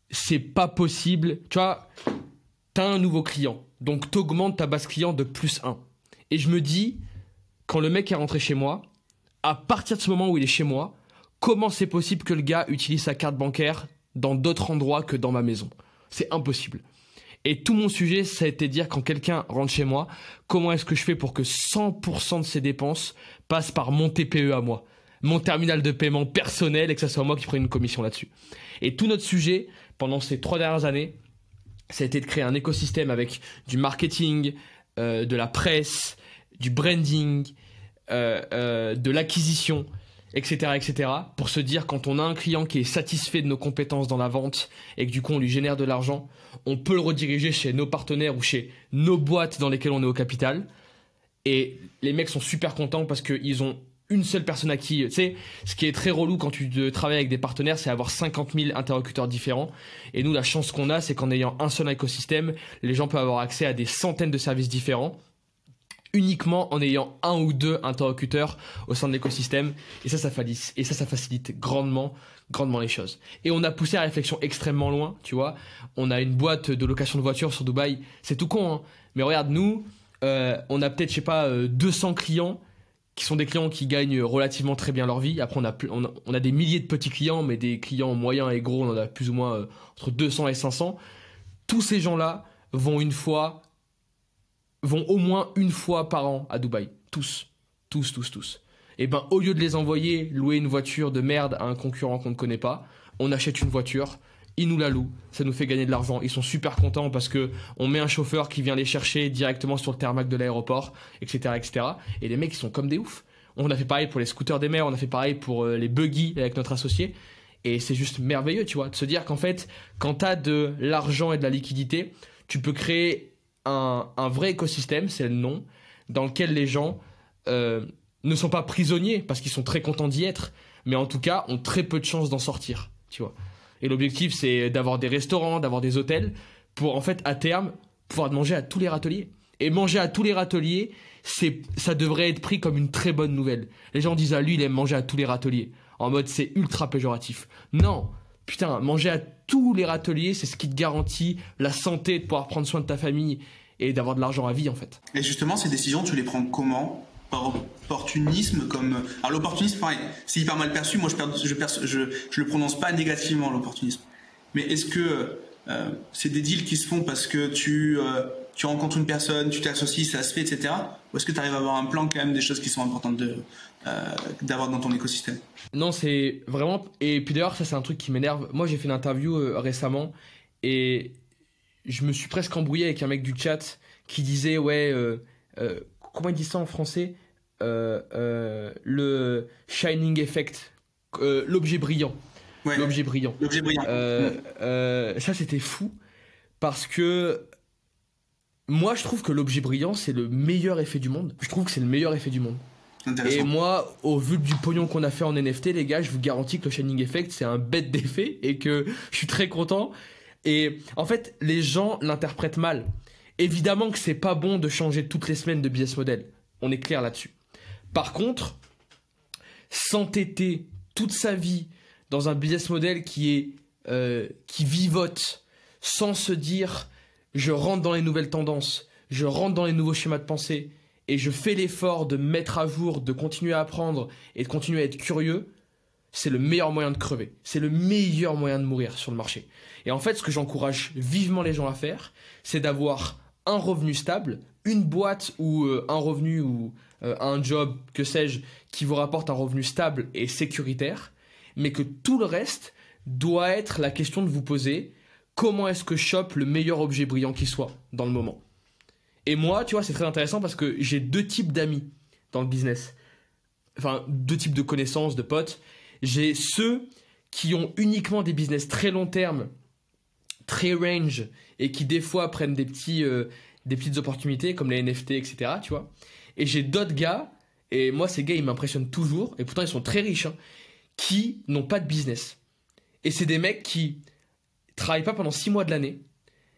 c'est pas possible. Tu vois, t'as un nouveau client, donc t'augmentes ta base client de +1. Et je me dis, quand le mec est rentré chez moi, à partir de ce moment où il est chez moi, comment c'est possible que le gars utilise sa carte bancaire dans d'autres endroits que dans ma maison? C'est impossible. Et tout mon sujet, ça a été de dire, quand quelqu'un rentre chez moi, comment est-ce que je fais pour que 100% de ses dépenses passent par mon TPE à moi, mon terminal de paiement personnel, et que ça soit moi qui prenne une commission là-dessus. Et tout notre sujet, pendant ces 3 dernières années, ça a été de créer un écosystème avec du marketing, de la presse, du branding, de l'acquisition, etc., etc. Pour se dire, quand on a un client qui est satisfait de nos compétences dans la vente et que du coup on lui génère de l'argent, on peut le rediriger chez nos partenaires ou chez nos boîtes dans lesquelles on est au capital. Et les mecs sont super contents parce qu'ils ont une seule personne à qui... Tu sais, ce qui est très relou quand tu travailles avec des partenaires, c'est avoir 50 000 interlocuteurs différents. Et nous, la chance qu'on a, c'est qu'en ayant un seul écosystème, les gens peuvent avoir accès à des centaines de services différents, uniquement en ayant un ou deux interlocuteurs au sein de l'écosystème. Et ça facilite grandement les choses. Et on a poussé la réflexion extrêmement loin, tu vois. On a une boîte de location de voitures sur Dubaï. C'est tout con, hein. Mais regarde, nous, on a peut-être, 200 clients qui sont des clients qui gagnent relativement très bien leur vie. Après, on a des milliers de petits clients, mais des clients moyens et gros, on en a plus ou moins entre 200 et 500. Tous ces gens-là vont au moins une fois par an à Dubaï. Tous. Et ben, au lieu de les envoyer louer une voiture de merde à un concurrent qu'on ne connaît pas, on achète une voiture, ils nous la louent, ça nous fait gagner de l'argent. Ils sont super contents parce que on met un chauffeur qui vient les chercher directement sur le tarmac de l'aéroport, etc., etc. Et les mecs, ils sont comme des oufs. On a fait pareil pour les scooters des mers, on a fait pareil pour les buggy avec notre associé. Et c'est juste merveilleux, tu vois, de se dire qu'en fait, quand t'as de l'argent et de la liquidité, tu peux créer un vrai écosystème, c'est le nom, dans lequel les gens ne sont pas prisonniers parce qu'ils sont très contents d'y être, mais en tout cas ont très peu de chances d'en sortir, tu vois. Et l'objectif, c'est d'avoir des restaurants, d'avoir des hôtels pour, en fait, à terme, pouvoir manger à tous les râteliers. Et manger à tous les râteliers, ça devrait être pris comme une très bonne nouvelle. Les gens disent, ah, lui, il aime manger à tous les râteliers. En mode, c'est ultra péjoratif. Non, putain, manger à tous les râteliers, c'est ce qui te garantit la santé, de pouvoir prendre soin de ta famille et d'avoir de l'argent à vie, en fait. Et justement, ces décisions, tu les prends comment par opportunisme comme. Alors l'opportunisme, pareil, c'est hyper mal perçu. Moi, je le prononce pas négativement l'opportunisme. Mais est-ce que c'est des deals qui se font parce que tu rencontres une personne, tu t'associes, ça se fait, etc. Ou est-ce que tu arrives à avoir un plan quand même des choses qui sont importantes d'avoir dans ton écosystème? Non, c'est vraiment. Et puis d'ailleurs, ça, c'est un truc qui m'énerve. Moi, j'ai fait une interview récemment et je me suis presque embrouillé avec un mec du chat qui disait, ouais, comment il dit ça en français? Le shining effect, l'objet brillant. Ouais, L'objet brillant. l'objet brillant. Ça, c'était fou parce que moi, je trouve que l'objet brillant, c'est le meilleur effet du monde. Je trouve que c'est le meilleur effet du monde. Intéressant. Et moi, au vu du pognon qu'on a fait en NFT, les gars, je vous garantis que le Shining Effect, c'est un bête d'effet et que je suis très content. Et en fait, les gens l'interprètent mal. Évidemment que c'est pas bon de changer toutes les semaines de business model. On est clair là-dessus. Par contre, s'entêter toute sa vie dans un business model qui vivote sans se dire je rentre dans les nouvelles tendances, je rentre dans les nouveaux schémas de pensée et je fais l'effort de me mettre à jour, de continuer à apprendre et de continuer à être curieux, c'est le meilleur moyen de crever. C'est le meilleur moyen de mourir sur le marché. Et en fait, ce que j'encourage vivement les gens à faire, c'est d'avoir un revenu stable, une boîte ou un revenu ou un job, que sais-je, qui vous rapporte un revenu stable et sécuritaire, mais que tout le reste doit être la question de vous poser comment est-ce que je chope le meilleur objet brillant qui soit dans le moment. Et moi, tu vois, c'est très intéressant parce que j'ai deux types d'amis dans le business. Enfin, deux types de connaissances, de potes. J'ai ceux qui ont uniquement des business très long terme, très range, et qui des fois prennent des petites opportunités comme les NFT, etc. Tu vois. Et j'ai d'autres gars, et moi ces gars ils m'impressionnent toujours, et pourtant ils sont très riches, hein, qui n'ont pas de business. Et c'est des mecs qui travaillent pas pendant 6 mois de l'année.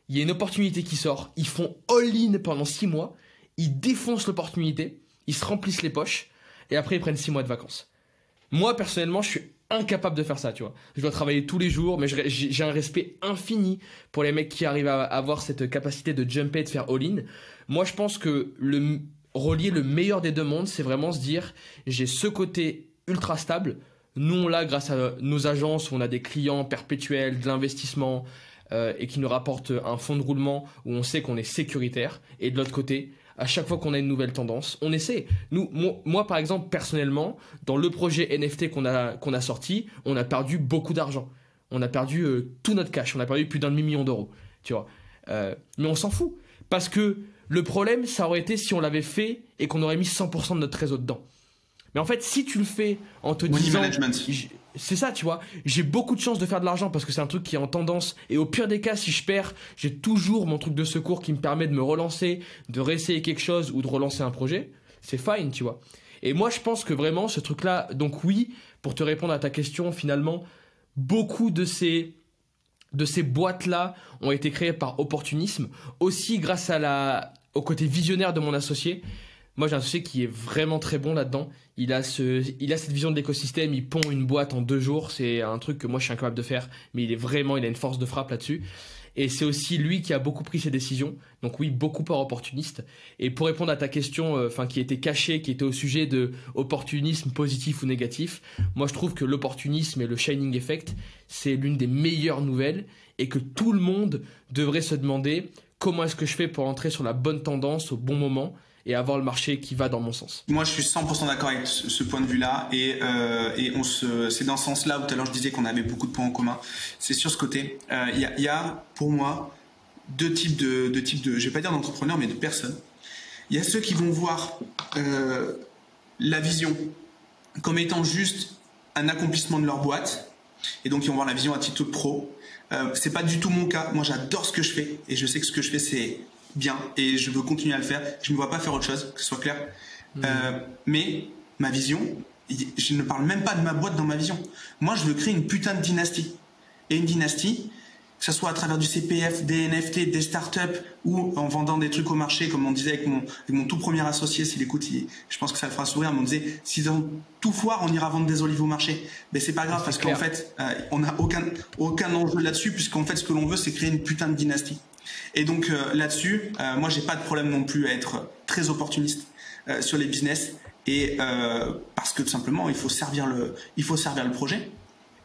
Il y a une opportunité qui sort, ils font all-in pendant 6 mois, ils défoncent l'opportunité, ils se remplissent les poches, et après ils prennent 6 mois de vacances. Moi personnellement je suis incapable de faire ça, tu vois. Je dois travailler tous les jours, mais j'ai un respect infini pour les mecs qui arrivent à avoir cette capacité de jumper et de faire all-in. Moi je pense que relier le meilleur des deux mondes, c'est vraiment se dire j'ai ce côté ultra stable. Nous on l'a grâce à nos agences où on a des clients perpétuels, de l'investissement et qui nous rapportent un fonds de roulement où on sait qu'on est sécuritaire. Et de l'autre côté, à chaque fois qu'on a une nouvelle tendance, on essaie. Moi par exemple, personnellement, dans le projet NFT qu'on a sorti, on a perdu beaucoup d'argent. On a perdu tout notre cash. On a perdu plus d'1 demi-million d'euros. Tu vois. Mais on s'en fout. Parce que le problème, ça aurait été si on l'avait fait et qu'on aurait mis 100% de notre trésor dedans. Mais en fait, si tu le fais en te disant... C'est ça, tu vois. J'ai beaucoup de chance de faire de l'argent parce que c'est un truc qui est en tendance. Et au pire des cas, si je perds, j'ai toujours mon truc de secours qui me permet de me relancer, de réessayer quelque chose ou de relancer un projet. C'est fine, tu vois. Et moi, je pense que vraiment, ce truc-là... Donc oui, pour te répondre à ta question, finalement, beaucoup de ces boîtes-là ont été créées par opportunisme. Aussi grâce au côté visionnaire de mon associé. Moi, j'ai un associé qui est vraiment très bon là-dedans. Il a cette vision de l'écosystème. Il pond une boîte en 2 jours. C'est un truc que moi, je suis incapable de faire. Mais il a une force de frappe là-dessus. Et c'est aussi lui qui a beaucoup pris ses décisions. Donc oui, beaucoup par opportuniste. Et pour répondre à ta question, qui était cachée, qui était au sujet de opportunisme positif ou négatif, moi, je trouve que l'opportunisme et le shining effect, c'est l'une des meilleures nouvelles et que tout le monde devrait se demander comment est-ce que je fais pour entrer sur la bonne tendance au bon moment et avoir le marché qui va dans mon sens. Moi, je suis 100% d'accord avec ce point de vue-là et c'est dans ce sens-là où tout à l'heure je disais qu'on avait beaucoup de points en commun. C'est sur ce côté. Il y a pour moi deux types de, je vais pas dire d'entrepreneurs, mais de personnes. Il y a ceux qui vont voir la vision comme étant juste un accomplissement de leur boîte et donc ils vont voir la vision à titre pro. C'est pas du tout mon cas. Moi, j'adore ce que je fais et je sais que ce que je fais, c'est bien et je veux continuer à le faire. Je ne me vois pas faire autre chose, que ce soit clair. Mais ma vision, je ne parle même pas de ma boîte dans ma vision. Moi, je veux créer une putain de dynastie. Et une dynastie, que ce soit à travers du CPF, des NFT, des startups ou en vendant des trucs au marché, comme on disait avec mon tout premier associé, s'il écoute, je pense que ça le fera sourire, mais on disait, si dans tout foire, on ira vendre des olives au marché. Mais c'est pas grave parce qu'en fait, on n'a aucun enjeu là-dessus, puisqu'en fait, ce que l'on veut, c'est créer une putain de dynastie. Et donc là-dessus, moi j'ai pas de problème non plus à être très opportuniste. sur les business et parce que tout simplement il faut servir le projet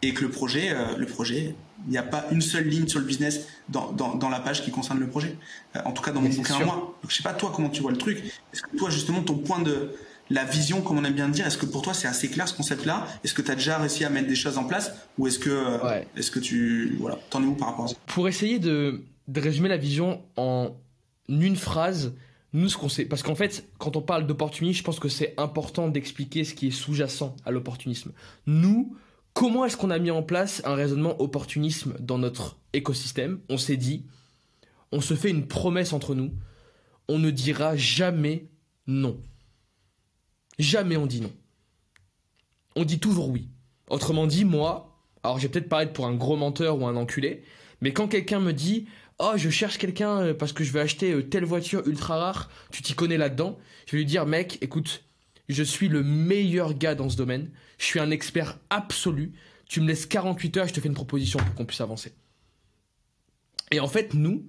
et que le projet, il n'y a pas une seule ligne sur le business dans la page qui concerne le projet. En tout cas dans mon bouquin à moi. Donc, je sais pas toi comment tu vois le truc. Est-ce que toi justement ton point de la vision, comme on aime bien dire, est-ce que pour toi c'est assez clair ce concept-là? Est-ce que tu as déjà réussi à mettre des choses en place ou est-ce que tu t'en es où par rapport à ça? Pour essayer de résumer la vision en une phrase, nous ce qu'on sait, parce qu'en fait quand on parle d'opportunisme, je pense que c'est important d'expliquer ce qui est sous-jacent à l'opportunisme. Nous, comment est-ce qu'on a mis en place un raisonnement opportunisme dans notre écosystème? On s'est dit, on se fait une promesse entre nous, on ne dira jamais non. Jamais on dit non. On dit toujours oui. Autrement dit, moi, alors je vais peut-être paraître pour un gros menteur ou un enculé, mais quand quelqu'un me dit « Oh, je cherche quelqu'un parce que je vais acheter telle voiture ultra rare, tu t'y connais là-dedans », je vais lui dire « Mec, écoute, je suis le meilleur gars dans ce domaine, je suis un expert absolu, tu me laisses 48 heures, je te fais une proposition pour qu'on puisse avancer. » Et en fait, nous,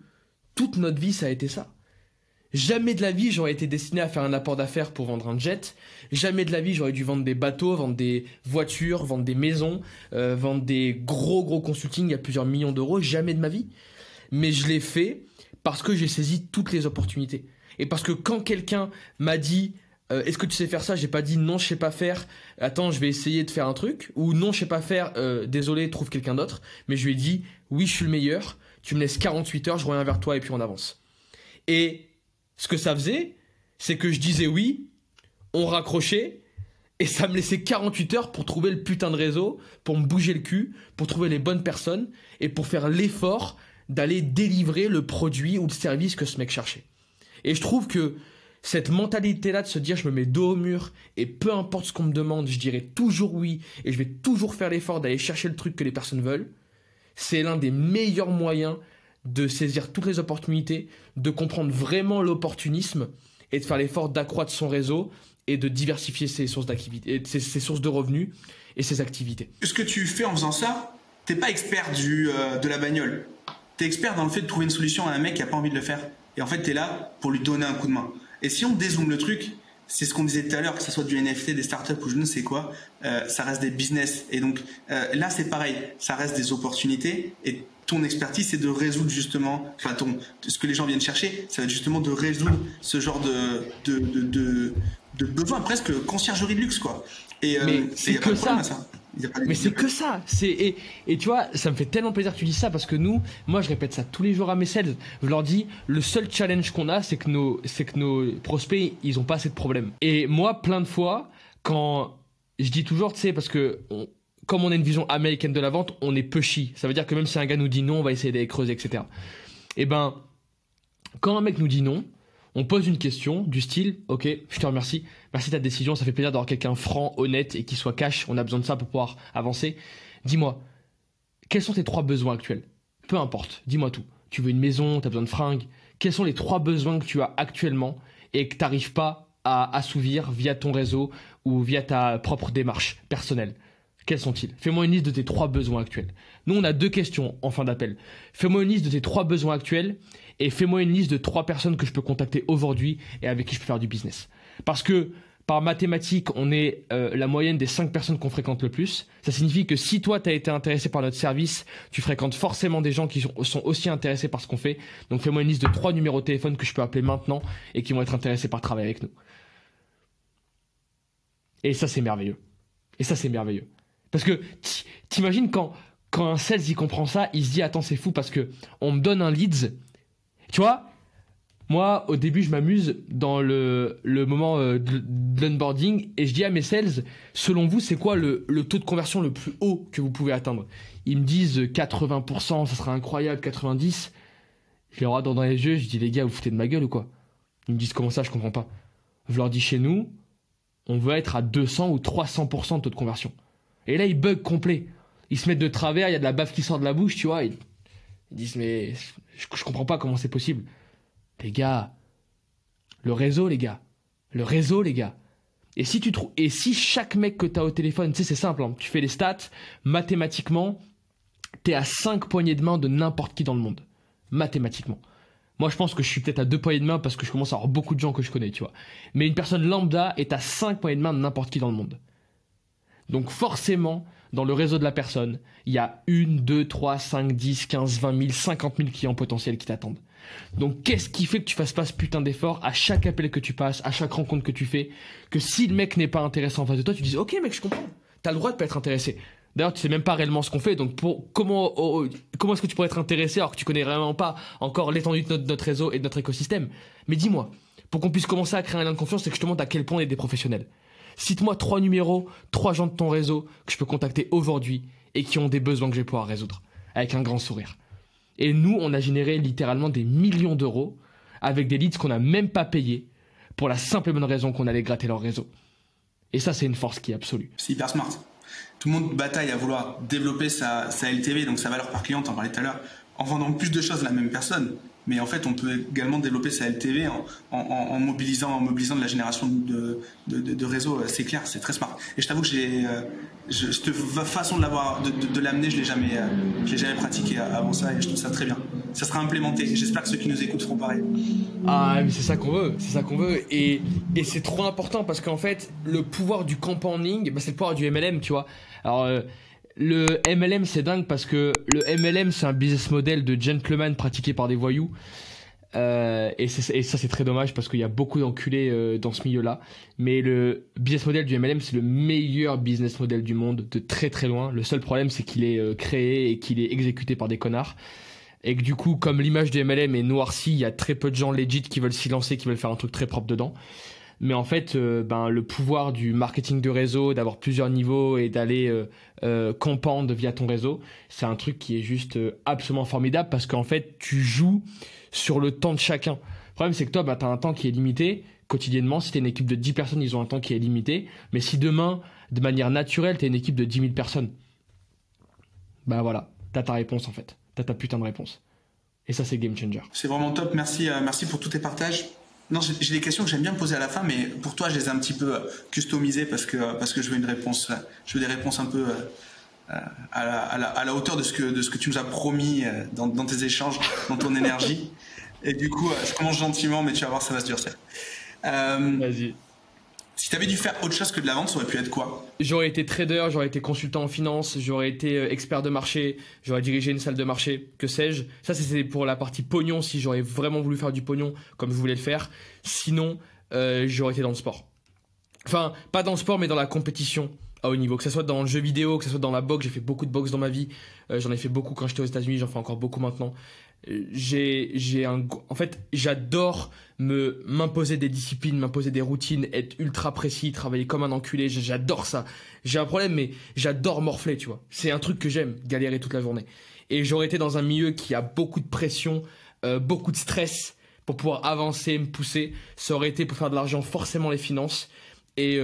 toute notre vie, ça a été ça. Jamais de la vie, j'aurais été destiné à faire un apport d'affaires pour vendre un jet. Jamais de la vie, j'aurais dû vendre des bateaux, vendre des voitures, vendre des maisons, vendre des gros consulting à plusieurs millions d'euros. Jamais de ma vie. Mais je l'ai fait parce que j'ai saisi toutes les opportunités. Et parce que quand quelqu'un m'a dit est-ce que tu sais faire ça? J'ai pas dit non, je sais pas faire. Attends, je vais essayer de faire un truc. Ou non, je sais pas faire. Désolé, trouve quelqu'un d'autre. Mais je lui ai dit oui, je suis le meilleur. Tu me laisses 48 heures, je reviens vers toi et puis on avance. Et ce que ça faisait, c'est que je disais oui, on raccrochait, et ça me laissait 48 heures pour trouver le putain de réseau, pour me bouger le cul, pour trouver les bonnes personnes, et pour faire l'effort d'aller délivrer le produit ou le service que ce mec cherchait. Et je trouve que cette mentalité-là de se dire je me mets dos au mur, et peu importe ce qu'on me demande, je dirai toujours oui, et je vais toujours faire l'effort d'aller chercher le truc que les personnes veulent, c'est l'un des meilleurs moyens de saisir toutes les opportunités, de comprendre vraiment l'opportunisme et de faire l'effort d'accroître son réseau et de diversifier ses sources d'activité, ses sources de revenus et ses activités. Ce que tu fais en faisant ça, t'es pas expert de la bagnole. T'es expert dans le fait de trouver une solution à un mec qui a pas envie de le faire. Et en fait, t'es là pour lui donner un coup de main. Et si on dézoome le truc, c'est ce qu'on disait tout à l'heure, que ce soit du NFT, des startups ou je ne sais quoi, ça reste des business. Et donc là, c'est pareil, ça reste des opportunités. Et ton expertise, c'est de résoudre justement, ce que les gens viennent chercher, ça va être justement de résoudre ce genre de besoin, presque conciergerie de luxe, quoi. Et c'est que ça. Mais c'est que ça. Et tu vois, ça me fait tellement plaisir que tu dises ça parce que moi je répète ça tous les jours à mes sales. Je leur dis, le seul challenge qu'on a, c'est que nos prospects, ils ont pas assez de problèmes. Et moi, plein de fois, quand je dis toujours, tu sais, parce que comme on a une vision américaine de la vente, on est pushy. Ça veut dire que même si un gars nous dit non, on va essayer d'aller creuser, etc. Et ben, quand un mec nous dit non, on pose une question du style « Ok, je te remercie. Merci de ta décision. Ça fait plaisir d'avoir quelqu'un franc, honnête et qui soit cash. On a besoin de ça pour pouvoir avancer. Dis-moi, quels sont tes 3 besoins actuels? Peu importe, dis-moi tout. Tu veux une maison, tu as besoin de fringues. Quels sont les 3 besoins que tu as actuellement et que tu n'arrives pas à assouvir via ton réseau ou via ta propre démarche personnelle? Quels sont-ils? Fais-moi une liste de tes 3 besoins actuels. Nous, on a 2 questions en fin d'appel. Fais-moi une liste de tes 3 besoins actuels et fais-moi une liste de 3 personnes que je peux contacter aujourd'hui et avec qui je peux faire du business. Parce que par mathématiques, on est la moyenne des 5 personnes qu'on fréquente le plus. Ça signifie que si toi, tu as été intéressé par notre service, tu fréquentes forcément des gens qui sont aussi intéressés par ce qu'on fait. Donc, fais-moi une liste de 3 numéros de téléphone que je peux appeler maintenant et qui vont être intéressés par travailler avec nous. Et ça, c'est merveilleux. Parce que t'imagines quand un sales il comprend ça, il se dit attends c'est fou parce que on me donne un leads. Tu vois, moi au début je m'amuse dans le moment de l'onboarding et je dis à mes sales, selon vous c'est quoi le taux de conversion le plus haut que vous pouvez atteindre? Ils me disent 80%, ça sera incroyable, 90%. Je les regarde dans les yeux, je dis les gars vous foutez de ma gueule ou quoi? Ils me disent comment ça, je comprends pas. Je leur dis chez nous, on veut être à 200 ou 300% de taux de conversion. Et là, ils bug complet. Ils se mettent de travers, il y a de la bave qui sort de la bouche, tu vois. Ils disent, mais je comprends pas comment c'est possible. Les gars, le réseau, les gars. Et si chaque mec que tu as au téléphone, tu sais, c'est simple, hein, tu fais les stats, mathématiquement, tu es à 5 poignées de main de n'importe qui dans le monde. Mathématiquement. Moi, je pense que je suis peut-être à 2 poignées de main parce que je commence à avoir beaucoup de gens que je connais, tu vois. Mais une personne lambda est à 5 poignées de main de n'importe qui dans le monde. Donc forcément, dans le réseau de la personne, il y a 1, 2, 3, 5, 10, 15, 20 000, 50 000 clients potentiels qui t'attendent. Donc qu'est-ce qui fait que tu fasses pas ce putain d'effort à chaque appel que tu passes, à chaque rencontre que tu fais, que si le mec n'est pas intéressé en face de toi, tu dis ok mec, je comprends, t'as le droit de pas être intéressé. D'ailleurs, tu sais même pas réellement ce qu'on fait, donc comment est-ce que tu pourrais être intéressé alors que tu connais vraiment pas encore l'étendue de notre réseau et de notre écosystème? Mais dis-moi, pour qu'on puisse commencer à créer un lien de confiance, c'est que je te montre à quel point on est des professionnels. Cite-moi 3 numéros, 3 gens de ton réseau que je peux contacter aujourd'hui et qui ont des besoins que je vais pouvoir résoudre, avec un grand sourire. Et nous, on a généré littéralement des millions d'euros avec des leads qu'on n'a même pas payés pour la simple et bonne raison qu'on allait gratter leur réseau. Et ça, c'est une force qui est absolue. C'est hyper smart. Tout le monde bataille à vouloir développer sa LTV, donc sa valeur par client, t'en parlais tout à l'heure, en vendant plus de choses à la même personne. Mais en fait, on peut également développer sa LTV en mobilisant de la génération de réseaux. C'est clair, c'est très smart. Et je t'avoue que cette façon de l'amener, je l'ai jamais pratiqué avant ça et je trouve ça très bien. Ça sera implémenté. J'espère que ceux qui nous écoutent feront pareil. Ah, mais c'est ça qu'on veut. Et c'est trop important parce qu'en fait, le pouvoir du compounding, c'est le pouvoir du MLM, tu vois. Alors, le MLM, c'est dingue parce que le MLM, c'est un business model de gentleman pratiqué par des voyous. Et ça, c'est très dommage parce qu'il y a beaucoup d'enculés dans ce milieu-là. Mais le business model du MLM, c'est le meilleur business model du monde de très très loin. Le seul problème, c'est qu'il est créé et qu'il est exécuté par des connards. Et que du coup, comme l'image du MLM est noircie, il y a très peu de gens legit qui veulent s'y lancer, qui veulent faire un truc très propre dedans. Mais en fait, le pouvoir du marketing de réseau, d'avoir plusieurs niveaux et d'aller compound via ton réseau, c'est un truc qui est juste absolument formidable parce qu'en fait, tu joues sur le temps de chacun. Le problème, c'est que toi, tu as un temps qui est limité quotidiennement. Si tu es une équipe de 10 personnes, ils ont un temps qui est limité. Mais si demain, de manière naturelle, tu es une équipe de 10 000 personnes, bah voilà, tu as ta réponse en fait. Tu as ta putain de réponse. Et ça, c'est game changer. C'est vraiment top. Merci pour tous tes partages. Non, j'ai des questions que j'aime bien poser à la fin, mais pour toi, je les ai un petit peu customisées parce que je veux des réponses un peu à la hauteur de ce que tu nous as promis dans tes échanges, dans ton énergie. Et du coup, je commence gentiment, mais tu vas voir, ça va se durcir. Vas-y. Si tu avais dû faire autre chose que de la vente, ça aurait pu être quoi? J'aurais été trader, j'aurais été consultant en finance, j'aurais été expert de marché, j'aurais dirigé une salle de marché, que sais-je. Ça, c'est pour la partie pognon, si j'aurais vraiment voulu faire du pognon comme je voulais le faire. Sinon, j'aurais été dans le sport. Enfin, pas dans le sport, mais dans la compétition à haut niveau. Que ce soit dans le jeu vidéo, que ce soit dans la boxe. J'ai fait beaucoup de boxe dans ma vie. J'en ai fait beaucoup quand j'étais aux États-Unis, j'en fais encore beaucoup maintenant. En fait, j'adore m'imposer des disciplines, m'imposer des routines, être ultra précis, travailler comme un enculé. J'adore ça. J'ai un problème, mais j'adore morfler, tu vois. C'est un truc que j'aime, galérer toute la journée. Et j'aurais été dans un milieu qui a beaucoup de pression, beaucoup de stress pour pouvoir avancer, me pousser. Ça aurait été pour faire de l'argent, forcément les finances. Et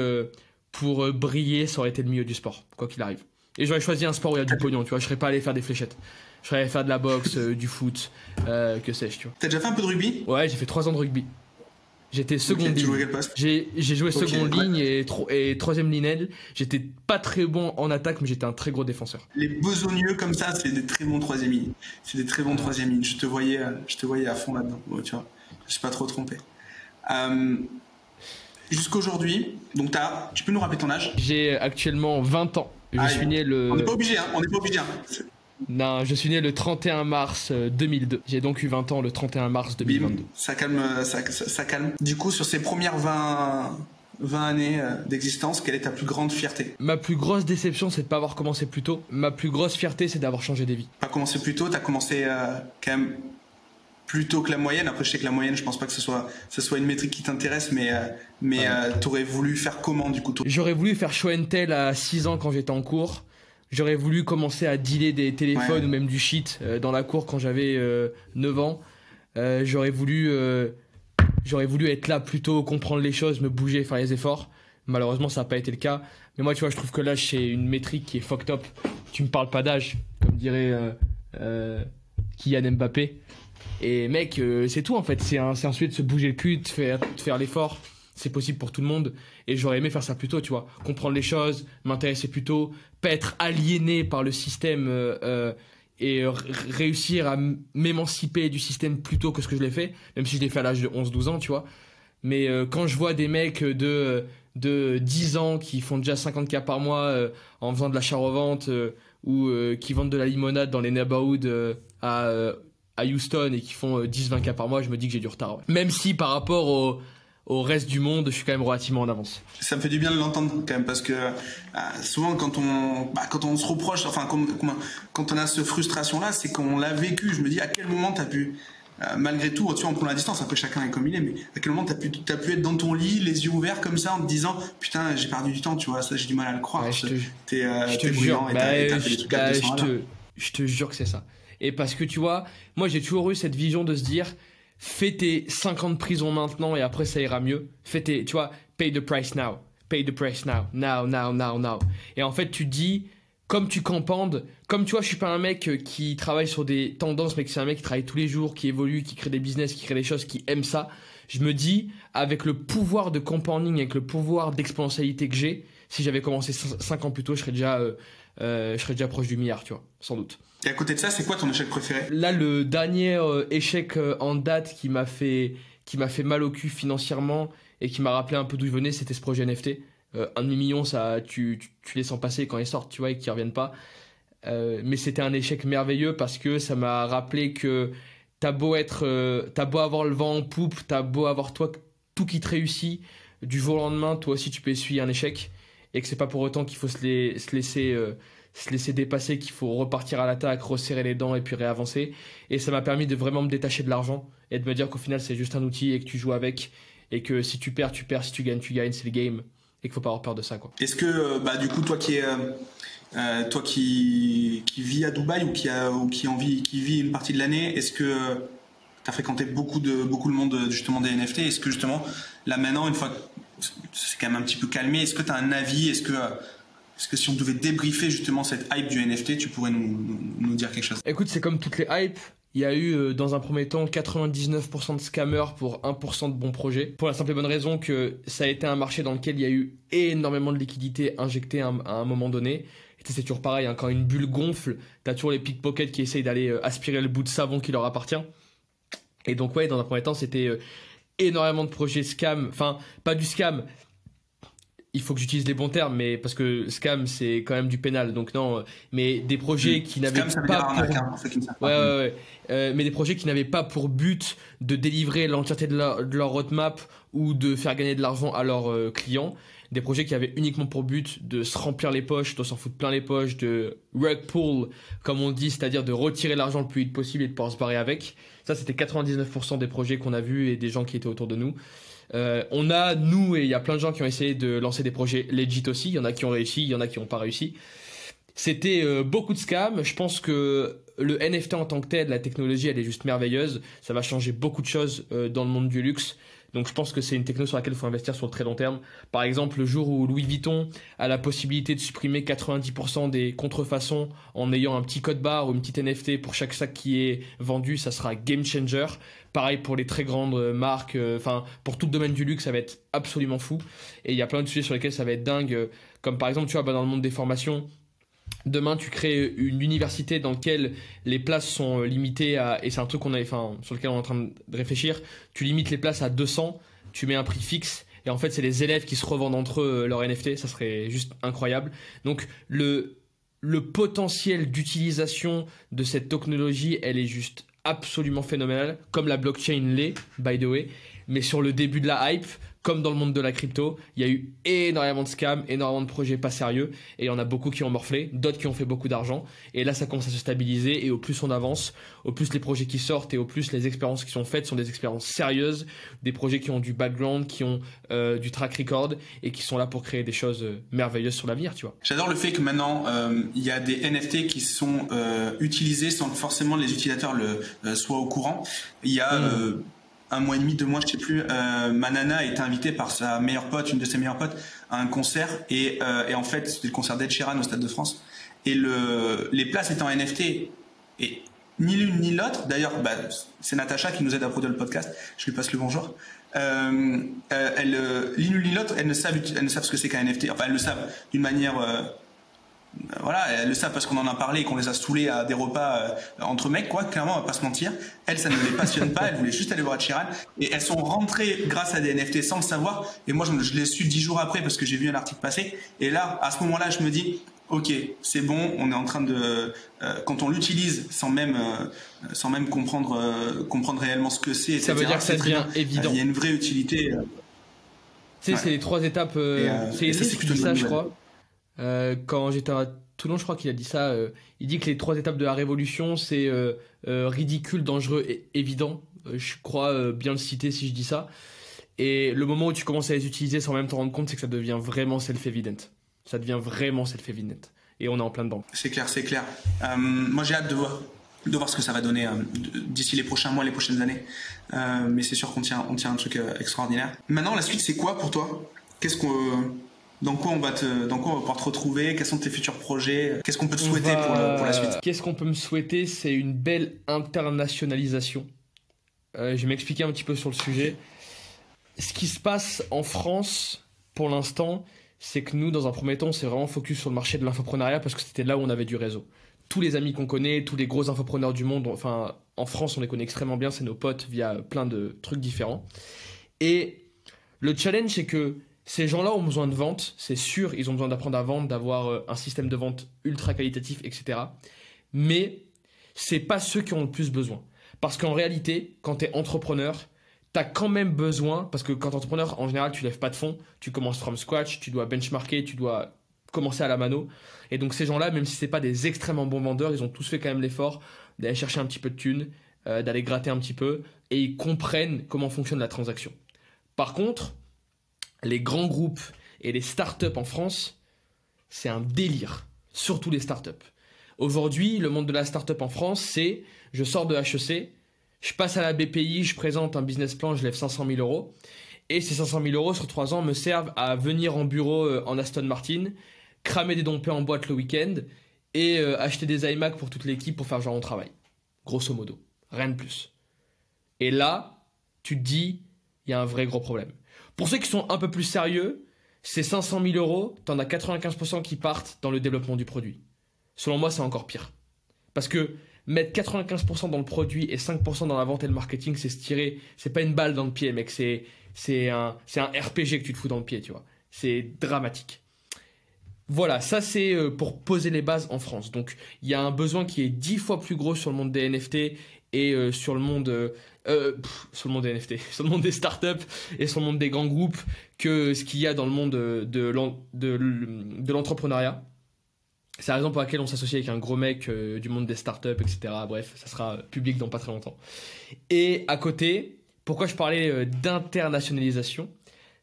pour briller, ça aurait été le milieu du sport, quoi qu'il arrive. Et j'aurais choisi un sport où il y a du pognon, tu vois. Je serais pas allé faire des fléchettes. Je serais allé faire de la boxe, du foot, que sais-je, tu vois. T'as déjà fait un peu de rugby? Ouais, j'ai fait 3 ans de rugby. J'étais seconde ligne. Tu jouais quel poste? J'ai joué seconde ligne et troisième ligne. J'étais pas très bon en attaque, mais j'étais un très gros défenseur. Les besogneux comme ça, c'est des très bons troisième lignes. Je te voyais à fond là-dedans. Ouais, tu vois, je suis pas trop trompé. Jusqu'aujourd'hui, donc tu peux nous rappeler ton âge? J'ai actuellement 20 ans. On n'est pas obligé, hein. Non, je suis né le 31 mars 2002. J'ai donc eu 20 ans le 31 mars 2022. Bim, ça calme. Du coup, sur ces premières 20 années d'existence, quelle est ta plus grande fierté? Ma plus grosse déception, c'est de ne pas avoir commencé plus tôt. Ma plus grosse fierté, c'est d'avoir changé des vies. Pas commencé plus tôt, t'as commencé quand même plus tôt que la moyenne. Après, je sais que la moyenne, je pense pas que ce soit une métrique qui t'intéresse, mais t'aurais voulu faire comment du coup? J'aurais voulu faire show and tell à 6 ans quand j'étais en cours. J'aurais voulu commencer à dealer des téléphones ou même du shit dans la cour quand j'avais 9 ans. J'aurais voulu être là plus tôt, comprendre les choses, me bouger, faire les efforts. Malheureusement, ça n'a pas été le cas. Mais moi, tu vois, je trouve que l'âge, c'est une métrique qui est fucked up. Tu me parles pas d'âge, comme dirait Kylian Mbappé. Et mec, c'est tout en fait. C'est ensuite de se bouger le cul, de faire l'effort. C'est possible pour tout le monde. Et j'aurais aimé faire ça plus tôt, tu vois. Comprendre les choses, m'intéresser plus tôt, pas être aliéné par le système réussir à m'émanciper du système plus tôt que ce que je l'ai fait, même si je l'ai fait à l'âge de 11-12 ans, tu vois. Mais quand je vois des mecs de 10 ans qui font déjà 50K par mois en faisant de l'achat-revente ou qui vendent de la limonade dans les neighborhoods à Houston et qui font 10-20K par mois, je me dis que j'ai du retard. Ouais. Même si par rapport au reste du monde, je suis quand même relativement en avance. Ça me fait du bien de l'entendre quand même, parce que souvent quand on se reproche, enfin quand on a cette frustration-là, c'est qu'on l'a vécu. Je me dis à quel moment t'as pu, malgré tout, tu vois, on prend la distance, après chacun est comme il est, mais à quel moment t'as pu être dans ton lit, les yeux ouverts comme ça, en te disant putain j'ai perdu du temps, tu vois, ça j'ai du mal à le croire. Ouais, t'es jure, brillant et t'as fait des trucs à 200 à l'heure. je te jure que c'est ça. Et parce que tu vois, moi j'ai toujours eu cette vision de se dire fais tes 5 ans de prison maintenant et après ça ira mieux. Tu vois, pay the price now. Pay the price now. Now. Et en fait, tu dis, comme tu campandes, comme tu vois, je suis pas un mec qui travaille sur des tendances, mais que c'est un mec qui travaille tous les jours, qui évolue, qui crée des business, qui crée des choses, qui aime ça. Je me dis, avec le pouvoir de compounding, avec le pouvoir d'exponentialité que j'ai, si j'avais commencé 5 ans plus tôt, je serais déjà proche du milliard, tu vois, sans doute. Et à côté de ça, c'est quoi ton échec préféré? Là, le dernier échec en date qui m'a fait mal au cul financièrement et qui m'a rappelé un peu d'où il venait, c'était ce projet NFT. 1 demi-million, ça, tu les sens passer quand ils sortent, tu vois, et qu'ils reviennent pas. Mais c'était un échec merveilleux parce que ça m'a rappelé que t'as beau avoir le vent en poupe, t'as beau avoir toi tout qui te réussit, du jour au lendemain, toi aussi tu peux essuyer un échec et que c'est pas pour autant qu'il faut se laisser dépasser, qu'il faut repartir à l'attaque, resserrer les dents et puis réavancer. Et ça m'a permis de vraiment me détacher de l'argent et de me dire qu'au final c'est juste un outil et que tu joues avec et que si tu perds, si tu gagnes, c'est le game et qu'il faut pas avoir peur de ça, quoi. Est-ce que du coup toi qui vis à Dubaï ou qui vit une partie de l'année, est-ce que tu as fréquenté beaucoup le monde justement des NFT? Est-ce que justement là maintenant, une fois que c'est quand même un petit peu calmé, est-ce que tu as un avis? Est-ce que si on devait débriefer justement cette hype du NFT, tu pourrais nous dire quelque chose? Écoute, c'est comme toutes les hypes. Il y a eu dans un premier temps 99% de scammers pour 1% de bons projets. Pour la simple et bonne raison que ça a été un marché dans lequel il y a eu énormément de liquidités injectées à un moment donné. Et c'est toujours pareil, hein, quand une bulle gonfle, t'as toujours les pickpockets qui essayent d'aller aspirer le bout de savon qui leur appartient. Et donc ouais, dans un premier temps, c'était énormément de projets scam. Enfin, pas du scam. Il faut que j'utilise les bons termes, mais parce que scam c'est quand même du pénal, donc non. Mais des projets qui n'avaient mais des projets qui n'avaient pas pour but de délivrer l'entièreté de leur roadmap ou de faire gagner de l'argent à leurs clients. Des projets qui avaient uniquement pour but de se remplir les poches, de s'en foutre plein les poches, de rug pull, comme on dit, c'est-à-dire de retirer l'argent le plus vite possible et de pouvoir se barrer avec. Ça, c'était 99% des projets qu'on a vus et des gens qui étaient autour de nous. Nous, et il y a plein de gens qui ont essayé de lancer des projets legit aussi. Il y en a qui ont réussi, il y en a qui n'ont pas réussi. C'était beaucoup de scams. Je pense que le NFT en tant que tel, la technologie, elle est juste merveilleuse. Ça va changer beaucoup de choses dans le monde du luxe. Donc je pense que c'est une techno sur laquelle il faut investir sur le très long terme. Par exemple, le jour où Louis Vuitton a la possibilité de supprimer 90% des contrefaçons en ayant un petit code barre ou une petite NFT pour chaque sac qui est vendu, ça sera game changer. Pareil pour les très grandes marques, pour tout le domaine du luxe, ça va être absolument fou. Et il y a plein de sujets sur lesquels ça va être dingue, comme par exemple, tu vois, dans le monde des formations, demain tu crées une université dans laquelle les places sont limitées et c'est un truc sur lequel on est en train de réfléchir, tu limites les places à 200, tu mets un prix fixe et en fait c'est les élèves qui se revendent entre eux leur NFT, ça serait juste incroyable. Donc le potentiel d'utilisation de cette technologie, elle est juste absolument phénoménale, comme la blockchain l'est, by the way. Mais sur le début de la hype, comme dans le monde de la crypto, il y a eu énormément de scams, énormément de projets pas sérieux, et il y en a beaucoup qui ont morflé, d'autres qui ont fait beaucoup d'argent, et là ça commence à se stabiliser, et au plus on avance, au plus les projets qui sortent, et au plus les expériences qui sont faites sont des expériences sérieuses, des projets qui ont du background, qui ont du track record, et qui sont là pour créer des choses merveilleuses sur l'avenir, tu vois. J'adore le fait que maintenant, il y a des NFT qui sont utilisés sans que forcément les utilisateurs soient au courant. Il y a... 1 mois et demi, 2 mois, je sais plus, ma nana a été invitée par sa meilleure pote, une de ses meilleures potes, à un concert et en fait c'était le concert d'Ed Sheeran au Stade de France et les places étaient en NFT et ni l'une ni l'autre, d'ailleurs c'est Natacha qui nous aide à produire le podcast, je lui passe le bonjour. L'une ni l'autre, elles ne savent ce que c'est qu'un NFT, enfin elles le savent d'une manière voilà, elles le savent parce qu'on en a parlé et qu'on les a saoulés à des repas entre mecs, quoi. Clairement, on va pas se mentir. Elles, ça ne les passionne pas. Elles voulaient juste aller voir Ed Sheeran. Et elles sont rentrées grâce à des NFT sans le savoir. Et moi, je l'ai su 10 jours après parce que j'ai vu un article passer. Et là, à ce moment-là, je me dis, ok, c'est bon. On est en train de, quand on l'utilise sans même comprendre réellement ce que c'est, etc., Ça veut dire que ça devient évident. Il y a une vraie utilité. Tu sais, c'est les 3 étapes. C'est Idriss qui dit ça, je crois. Quand j'étais à Toulon, je crois qu'il a dit ça. Il dit que les 3 étapes de la révolution, c'est ridicule, dangereux et évident. Je crois bien le citer si je dis ça. Et le moment où tu commences à les utiliser sans même t'en rendre compte, c'est que ça devient vraiment self-evident. Ça devient vraiment self-evident. Et on est en plein dedans. C'est clair, c'est clair. Moi, j'ai hâte de voir ce que ça va donner d'ici les prochains mois, les prochaines années. Mais c'est sûr qu'on tient un truc extraordinaire. Maintenant, la suite, c'est quoi pour toi? Dans quoi on va pouvoir te retrouver? Quels sont tes futurs projets? Qu'est-ce qu'on peut te souhaiter pour la suite? Qu'est-ce qu'on peut me souhaiter? C'est une belle internationalisation. Je vais m'expliquer un petit peu sur le sujet. Ce qui se passe en France, pour l'instant, c'est que nous, dans un premier temps, on s'est vraiment focus sur le marché de l'infoprenariat parce que c'était là où on avait du réseau. Tous les amis qu'on connaît, tous les gros infopreneurs du monde, enfin, en France, on les connaît extrêmement bien, c'est nos potes via plein de trucs différents. Et le challenge, c'est que ces gens-là ont besoin de vente, c'est sûr, ils ont besoin d'apprendre à vendre, d'avoir un système de vente ultra qualitatif, etc. Mais c'est pas ceux qui ont le plus besoin. Parce qu'en réalité, quand tu es entrepreneur, tu as quand même besoin, parce que quand tu es entrepreneur, en général, tu lèves pas de fonds, tu commences from scratch, tu dois benchmarker, tu dois commencer à la mano. Et donc ces gens-là, même si c'est pas des extrêmement bons vendeurs, ils ont tous fait quand même l'effort d'aller chercher un petit peu de thunes, d'aller gratter un petit peu, et ils comprennent comment fonctionne la transaction. Par contre, les grands groupes et les startups en France, c'est un délire. Surtout les startups. Aujourd'hui, le monde de la startup en France, c'est je sors de HEC, je passe à la BPI, je présente un business plan, je lève 500 000 euros. Et ces 500 000 euros sur 3 ans me servent à venir en bureau en Aston Martin, cramer des dompés en boîte le week-end et acheter des iMac pour toute l'équipe pour faire genre mon travail. Grosso modo. Rien de plus. Et là, tu te dis, il y a un vrai gros problème. Pour ceux qui sont un peu plus sérieux, ces 500 000 euros, t'en as 95% qui partent dans le développement du produit. Selon moi, c'est encore pire. Parce que mettre 95% dans le produit et 5% dans la vente et le marketing, c'est se tirer, c'est pas une balle dans le pied, mec, c'est un RPG que tu te fous dans le pied, tu vois. C'est dramatique. Voilà, ça c'est pour poser les bases en France. Donc, il y a un besoin qui est 10 fois plus gros sur le monde des NFT et sur le monde des NFT, sur le monde des startups et sur le monde des grands groupes que ce qu'il y a dans le monde de l'entrepreneuriat. C'est la raison pour laquelle on s'associe avec un gros mec du monde des startups, etc. Bref, ça sera public dans pas très longtemps. Et à côté, pourquoi je parlais d'internationalisation?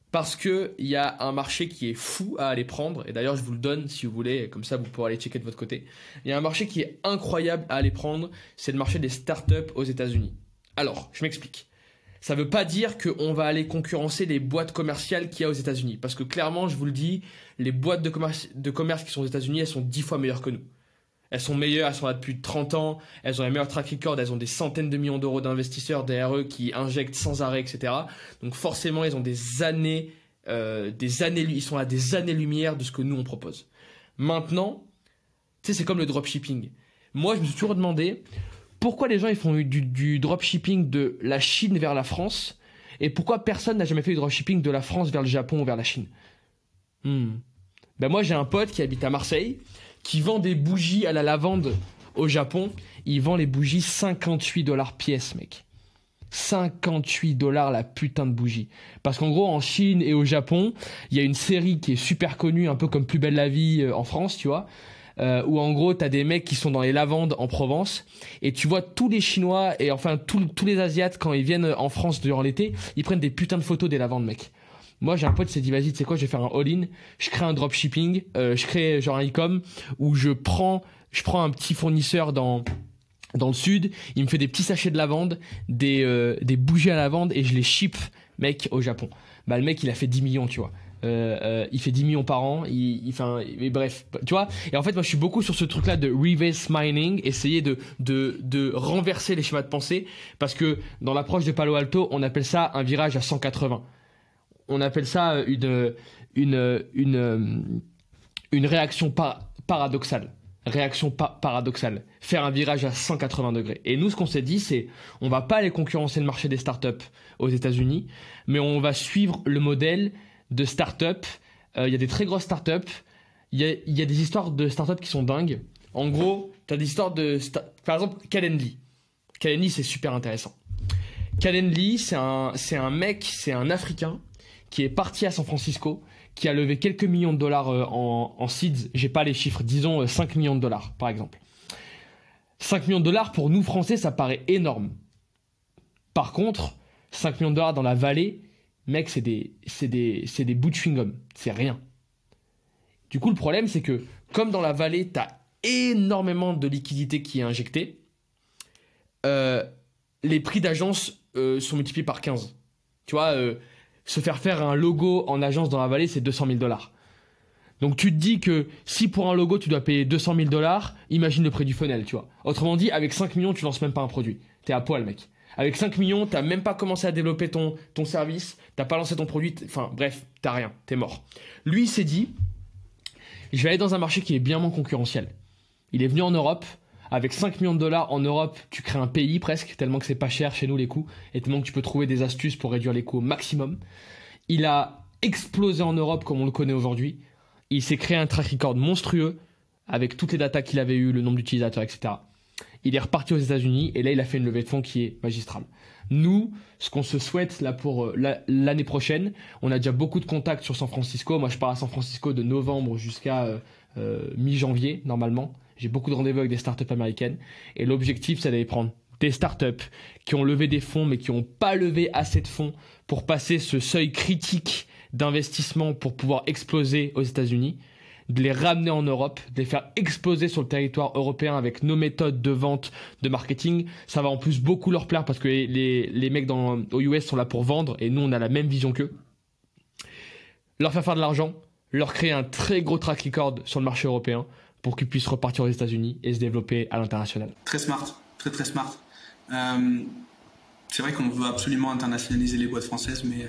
Parce qu'il y a un marché qui est fou à aller prendre. Et d'ailleurs, je vous le donne si vous voulez. Comme ça, vous pourrez aller checker de votre côté. Il y a un marché qui est incroyable à aller prendre. C'est le marché des startups aux États-Unis. Alors, je m'explique. Ça ne veut pas dire qu'on va aller concurrencer les boîtes commerciales qu'il y a aux États-Unis. Parce que clairement, je vous le dis, les boîtes de commerce qui sont aux États-Unis, elles sont 10 fois meilleures que nous. Elles sont meilleures, elles sont là depuis 30 ans, elles ont les meilleurs track records, elles ont des centaines de millions d'euros d'investisseurs derrière eux qui injectent sans arrêt, etc. Donc forcément, ils ont des années, ils sont à des années-lumière de ce que nous, on propose. Maintenant, tu sais, c'est comme le dropshipping. Moi, je me suis toujours demandé pourquoi les gens ils font du dropshipping de la Chine vers la France et pourquoi personne n'a jamais fait du dropshipping de la France vers le Japon ou vers la Chine. Ben moi, j'ai un pote qui habite à Marseille, qui vend des bougies à la lavande au Japon. Il vend les bougies $58 pièce, mec. $58 la putain de bougie. Parce qu'en gros, en Chine et au Japon, il y a une série qui est super connue, un peu comme Plus belle la vie en France, tu vois, où en gros, t'as des mecs qui sont dans les lavandes en Provence, et tu vois tous les Chinois, et enfin tous les Asiates, quand ils viennent en France durant l'été, ils prennent des putains de photos des lavandes, mec. Moi, j'ai un pote qui s'est dit, vas-y, tu sais quoi, je vais faire un all-in, je crée un dropshipping, je crée genre un e-com où je prends un petit fournisseur dans le sud, il me fait des petits sachets de lavande, des bougies à lavande et je les ship, mec, au Japon. Bah, le mec, il a fait 10 millions, tu vois. Il fait 10 millions par an, mais bref, tu vois. Et en fait, moi, je suis beaucoup sur ce truc-là de reverse mining, essayer de renverser les schémas de pensée, parce que dans l'approche de Palo Alto, on appelle ça un virage à 180. On appelle ça une réaction paradoxale. Réaction paradoxale. Faire un virage à 180 degrés. Et nous, ce qu'on s'est dit, c'est on va pas aller concurrencer le marché des startups aux États-Unis, mais on va suivre le modèle de startups. Il y a des très grosses startups. Il y a des histoires de startups qui sont dingues. En gros, tu as des histoires par exemple, Calendly. Calendly, c'est super intéressant. Calendly, c'est un mec, c'est un Africain qui est parti à San Francisco, qui a levé quelques millions de dollars en seeds. J'ai pas les chiffres, disons 5 millions de dollars par exemple. 5 millions de dollars pour nous Français, ça paraît énorme. Par contre, 5 millions de dollars dans la vallée, mec, c'est des bouts de chewing-gum, c'est rien. Du coup, le problème, c'est que comme dans la vallée, tu as énormément de liquidité qui est injectée, les prix d'agence sont multipliés par 15. Tu vois, se faire un logo en agence dans la vallée, c'est 200 000 dollars. Donc tu te dis que si pour un logo, tu dois payer 200 000 dollars, imagine le prix du funnel, tu vois. Autrement dit, avec 5 millions, tu lances même pas un produit. T'es à poil, mec. Avec 5 millions, t'as même pas commencé à développer ton service, t'as pas lancé ton produit, enfin bref, t'as rien, t'es mort. Lui, il s'est dit, je vais aller dans un marché qui est bien moins concurrentiel. Il est venu en Europe. Avec 5 millions de dollars en Europe, tu crées un pays presque, tellement que c'est pas cher chez nous les coûts, et tellement que tu peux trouver des astuces pour réduire les coûts au maximum. Il a explosé en Europe comme on le connaît aujourd'hui. Il s'est créé un track record monstrueux avec toutes les datas qu'il avait eues, le nombre d'utilisateurs, etc. Il est reparti aux États-Unis et là, il a fait une levée de fonds qui est magistrale. Nous, ce qu'on se souhaite là pour l'année prochaine, on a déjà beaucoup de contacts sur San Francisco. Moi, je pars à San Francisco de novembre jusqu'à mi-janvier, normalement. J'ai beaucoup de rendez-vous avec des startups américaines. Et l'objectif, c'est d'aller prendre des startups qui ont levé des fonds, mais qui n'ont pas levé assez de fonds pour passer ce seuil critique d'investissement pour pouvoir exploser aux États-Unis, de les ramener en Europe, de les faire exploser sur le territoire européen avec nos méthodes de vente, de marketing. Ça va en plus beaucoup leur plaire parce que les mecs aux US sont là pour vendre et nous, on a la même vision qu'eux. Leur faire de l'argent, leur créer un très gros track record sur le marché européen pour qu'ils puissent repartir aux États-Unis et se développer à l'international. Très smart, très très smart. C'est vrai qu'on veut absolument internationaliser les boîtes françaises, mais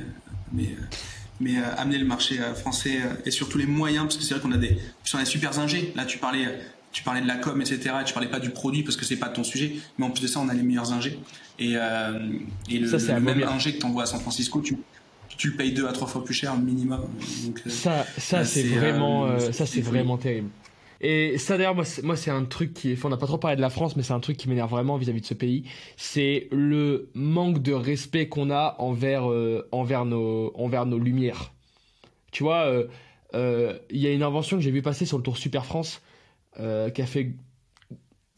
amener le marché français et surtout les moyens, parce que c'est vrai qu'on a des super ingés. Là, tu parlais de la com, etc. Tu parlais pas du produit parce que c'est pas ton sujet, mais en plus de ça, on a les meilleurs ingés. Et le même ingé que t'envoies à San Francisco, tu le payes 2 à 3 fois plus cher minimum. Donc, c'est vraiment terrible. Et ça d'ailleurs, moi c'est un truc on n'a pas trop parlé de la France, mais c'est un truc qui m'énerve vraiment vis-à-vis de ce pays. C'est le manque de respect qu'on a envers nos lumières. Tu vois, il y a une invention que j'ai vu passer sur le tour Super France qu'a fait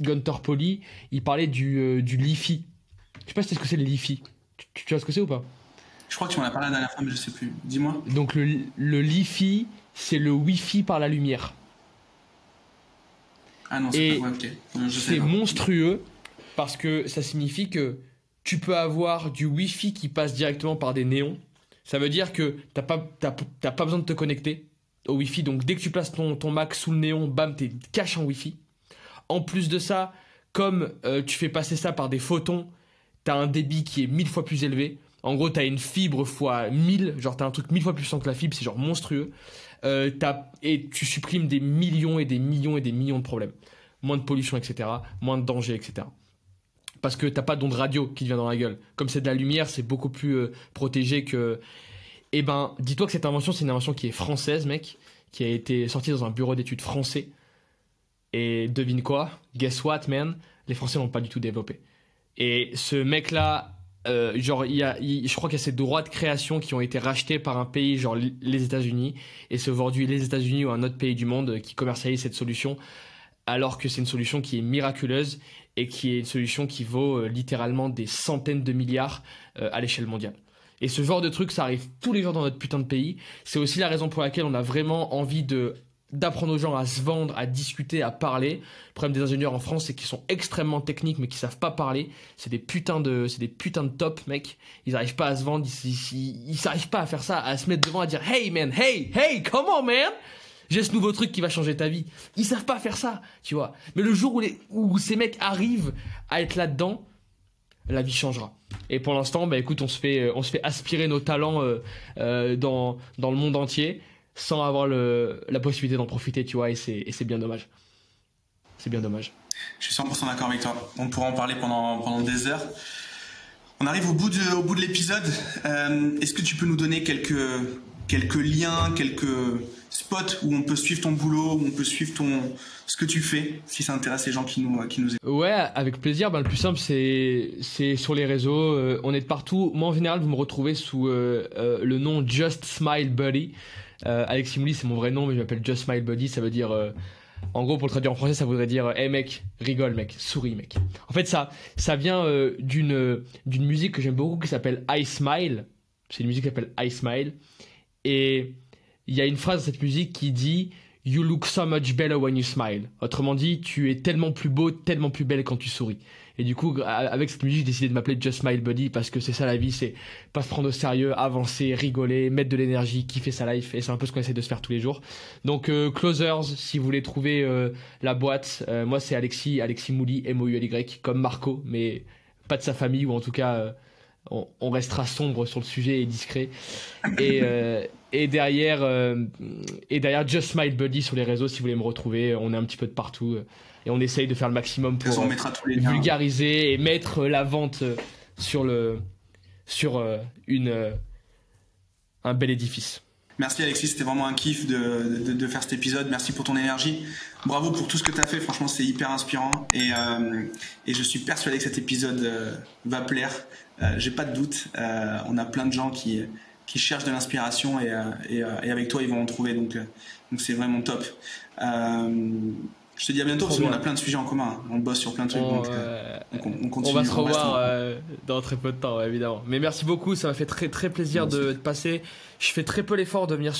Gunther Pauli. Il parlait du Li-Fi. Je sais pas si tu sais ce que c'est le Li-Fi. Tu vois ce que c'est ou pas? Je crois que tu m'en as parlé la dernière fois, mais je sais plus. Dis-moi. Donc le Li-Fi, c'est le Wi-Fi par la lumière. Ah non, c'est pas... ouais, okay. C'est monstrueux parce que ça signifie que tu peux avoir du Wi-Fi qui passe directement par des néons. Ça veut dire que t'as pas besoin de te connecter au Wi-Fi. Donc dès que tu places ton Mac sous le néon, bam, t'es caché en Wi-Fi. En plus de ça, comme tu fais passer ça par des photons, t'as un débit qui est 1000 fois plus élevé. En gros, t'as une fibre fois 1000, genre t'as un truc 1000 fois plus puissant que la fibre, c'est genre monstrueux. Et tu supprimes des millions et des millions et des millions de problèmes. Moins de pollution, etc. Moins de danger, etc. Parce que t'as pas d'onde radio qui te vient dans la gueule. Comme c'est de la lumière, c'est beaucoup plus protégé que... Eh ben, dis-toi que cette invention, c'est une invention qui est française, mec, qui a été sortie dans un bureau d'études français. Et devine quoi? Guess what, man? Les Français l'ont pas du tout développé. Et ce mec-là... je crois qu'il y a ces droits de création qui ont été rachetés par un pays genre les États-Unis, et c'est aujourd'hui les États-Unis ou un autre pays du monde qui commercialise cette solution, alors que c'est une solution qui est miraculeuse et qui est une solution qui vaut littéralement des centaines de milliards à l'échelle mondiale. Et ce genre de truc, ça arrive tous les jours dans notre putain de pays. C'est aussi la raison pour laquelle on a vraiment envie d'apprendre aux gens à se vendre, à discuter, à parler. Le problème des ingénieurs en France, c'est qu'ils sont extrêmement techniques, mais qu'ils savent pas parler. C'est des putains de top, mec. Ils arrivent pas à se vendre, ils s'arrivent pas à faire ça, à se mettre devant, à dire hey man, hey, come on man, j'ai ce nouveau truc qui va changer ta vie. Ils savent pas faire ça, tu vois. Mais le jour où ces mecs arrivent à être là-dedans, la vie changera. Et pour l'instant, bah écoute, on se fait aspirer nos talents dans le monde entier. sans avoir la possibilité d'en profiter, tu vois, et c'est bien dommage. C'est bien dommage. Je suis 100% d'accord avec toi. On pourra en parler pendant des heures. On arrive au bout de l'épisode. Est-ce que tu peux nous donner quelques liens, quelques spots où on peut suivre ton boulot, où on peut suivre ce que tu fais, si ça intéresse les gens qui nous écoutent? Ouais, avec plaisir. Le plus simple, c'est sur les réseaux. On est de partout. Moi, en général, vous me retrouvez sous le nom Just Smile Buddy. Alexis Mouly, c'est mon vrai nom, mais je m'appelle Just Smile Buddy. Ça veut dire... en gros, pour le traduire en français, ça voudrait dire hey mec, rigole mec, souris mec. En fait, ça vient d'une musique que j'aime beaucoup qui s'appelle I Smile. C'est une musique qui s'appelle I Smile. Et il y a une phrase de cette musique qui dit You look so much better when you smile. Autrement dit, tu es tellement plus beau, tellement plus belle quand tu souris. Et du coup, avec cette musique, j'ai décidé de m'appeler Just Smile Buddy parce que c'est ça la vie, c'est pas se prendre au sérieux, avancer, rigoler, mettre de l'énergie, kiffer sa life. Et c'est un peu ce qu'on essaie de se faire tous les jours. Donc, Closers, si vous voulez trouver la boîte, moi c'est Alexis Mouly, M-O-U-L-Y, comme Marco, mais pas de sa famille, ou en tout cas, on restera sombre sur le sujet et discret. Et derrière Just Smile Buddy sur les réseaux, si vous voulez me retrouver, on est un petit peu de partout et on essaye de faire le maximum pour vulgariser et mettre la vente sur un bel édifice. Merci Alexis, c'était vraiment un kiff de faire cet épisode. Merci pour ton énergie. Bravo pour tout ce que tu as fait, franchement c'est hyper inspirant et je suis persuadé que cet épisode va plaire. J'ai pas de doute. On a plein de gens qui cherchent de l'inspiration et avec toi ils vont en trouver, donc c'est vraiment top. Je te dis à bientôt parce qu'on a plein de sujets en commun, on bosse sur plein de trucs, donc on continue. On va se revoir dans très peu de temps, évidemment. Mais merci beaucoup, ça m'a fait très très plaisir de passer. Je fais très peu l'effort de venir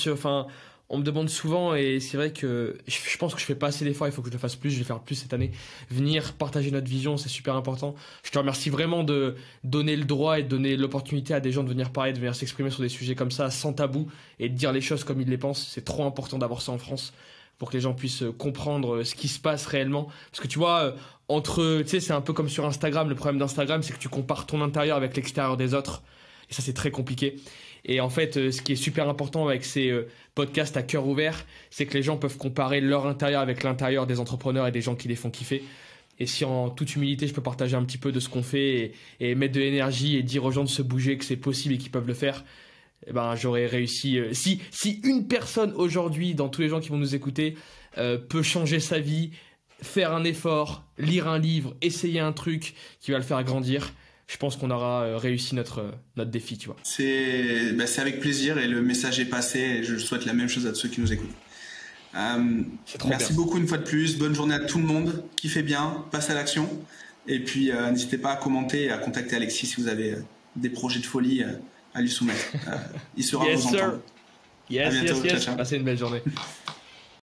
on me demande souvent et c'est vrai que je pense que je fais pas assez d'efforts, il faut que je le fasse plus, je vais faire plus cette année. Venir partager notre vision, c'est super important. Je te remercie vraiment de donner le droit et de donner l'opportunité à des gens de venir parler, de venir s'exprimer sur des sujets comme ça, sans tabou, et de dire les choses comme ils les pensent. C'est trop important d'avoir ça en France pour que les gens puissent comprendre ce qui se passe réellement. Parce que tu vois, tu sais, c'est un peu comme sur Instagram, le problème d'Instagram, c'est que tu compares ton intérieur avec l'extérieur des autres. Et ça, c'est très compliqué. Et en fait, ce qui est super important avec ces podcasts à cœur ouvert, c'est que les gens peuvent comparer leur intérieur avec l'intérieur des entrepreneurs et des gens qui les font kiffer. Et si en toute humilité, je peux partager un petit peu de ce qu'on fait et mettre de l'énergie et dire aux gens de se bouger, que c'est possible et qu'ils peuvent le faire, eh ben, j'aurais réussi. Si une personne aujourd'hui, dans tous les gens qui vont nous écouter, peut changer sa vie, faire un effort, lire un livre, essayer un truc qui va le faire grandir, je pense qu'on aura réussi notre défi, tu vois. C'est avec plaisir et le message est passé et je souhaite la même chose à ceux qui nous écoutent. Merci beaucoup une fois de plus. Bonne journée à tout le monde. Kiffez bien, passe à l'action. Et puis n'hésitez pas à commenter et à contacter Alexis si vous avez des projets de folie à lui soumettre. Il sera vous entendre. Yes, à bientôt. yes. Ciao. Passez une belle journée.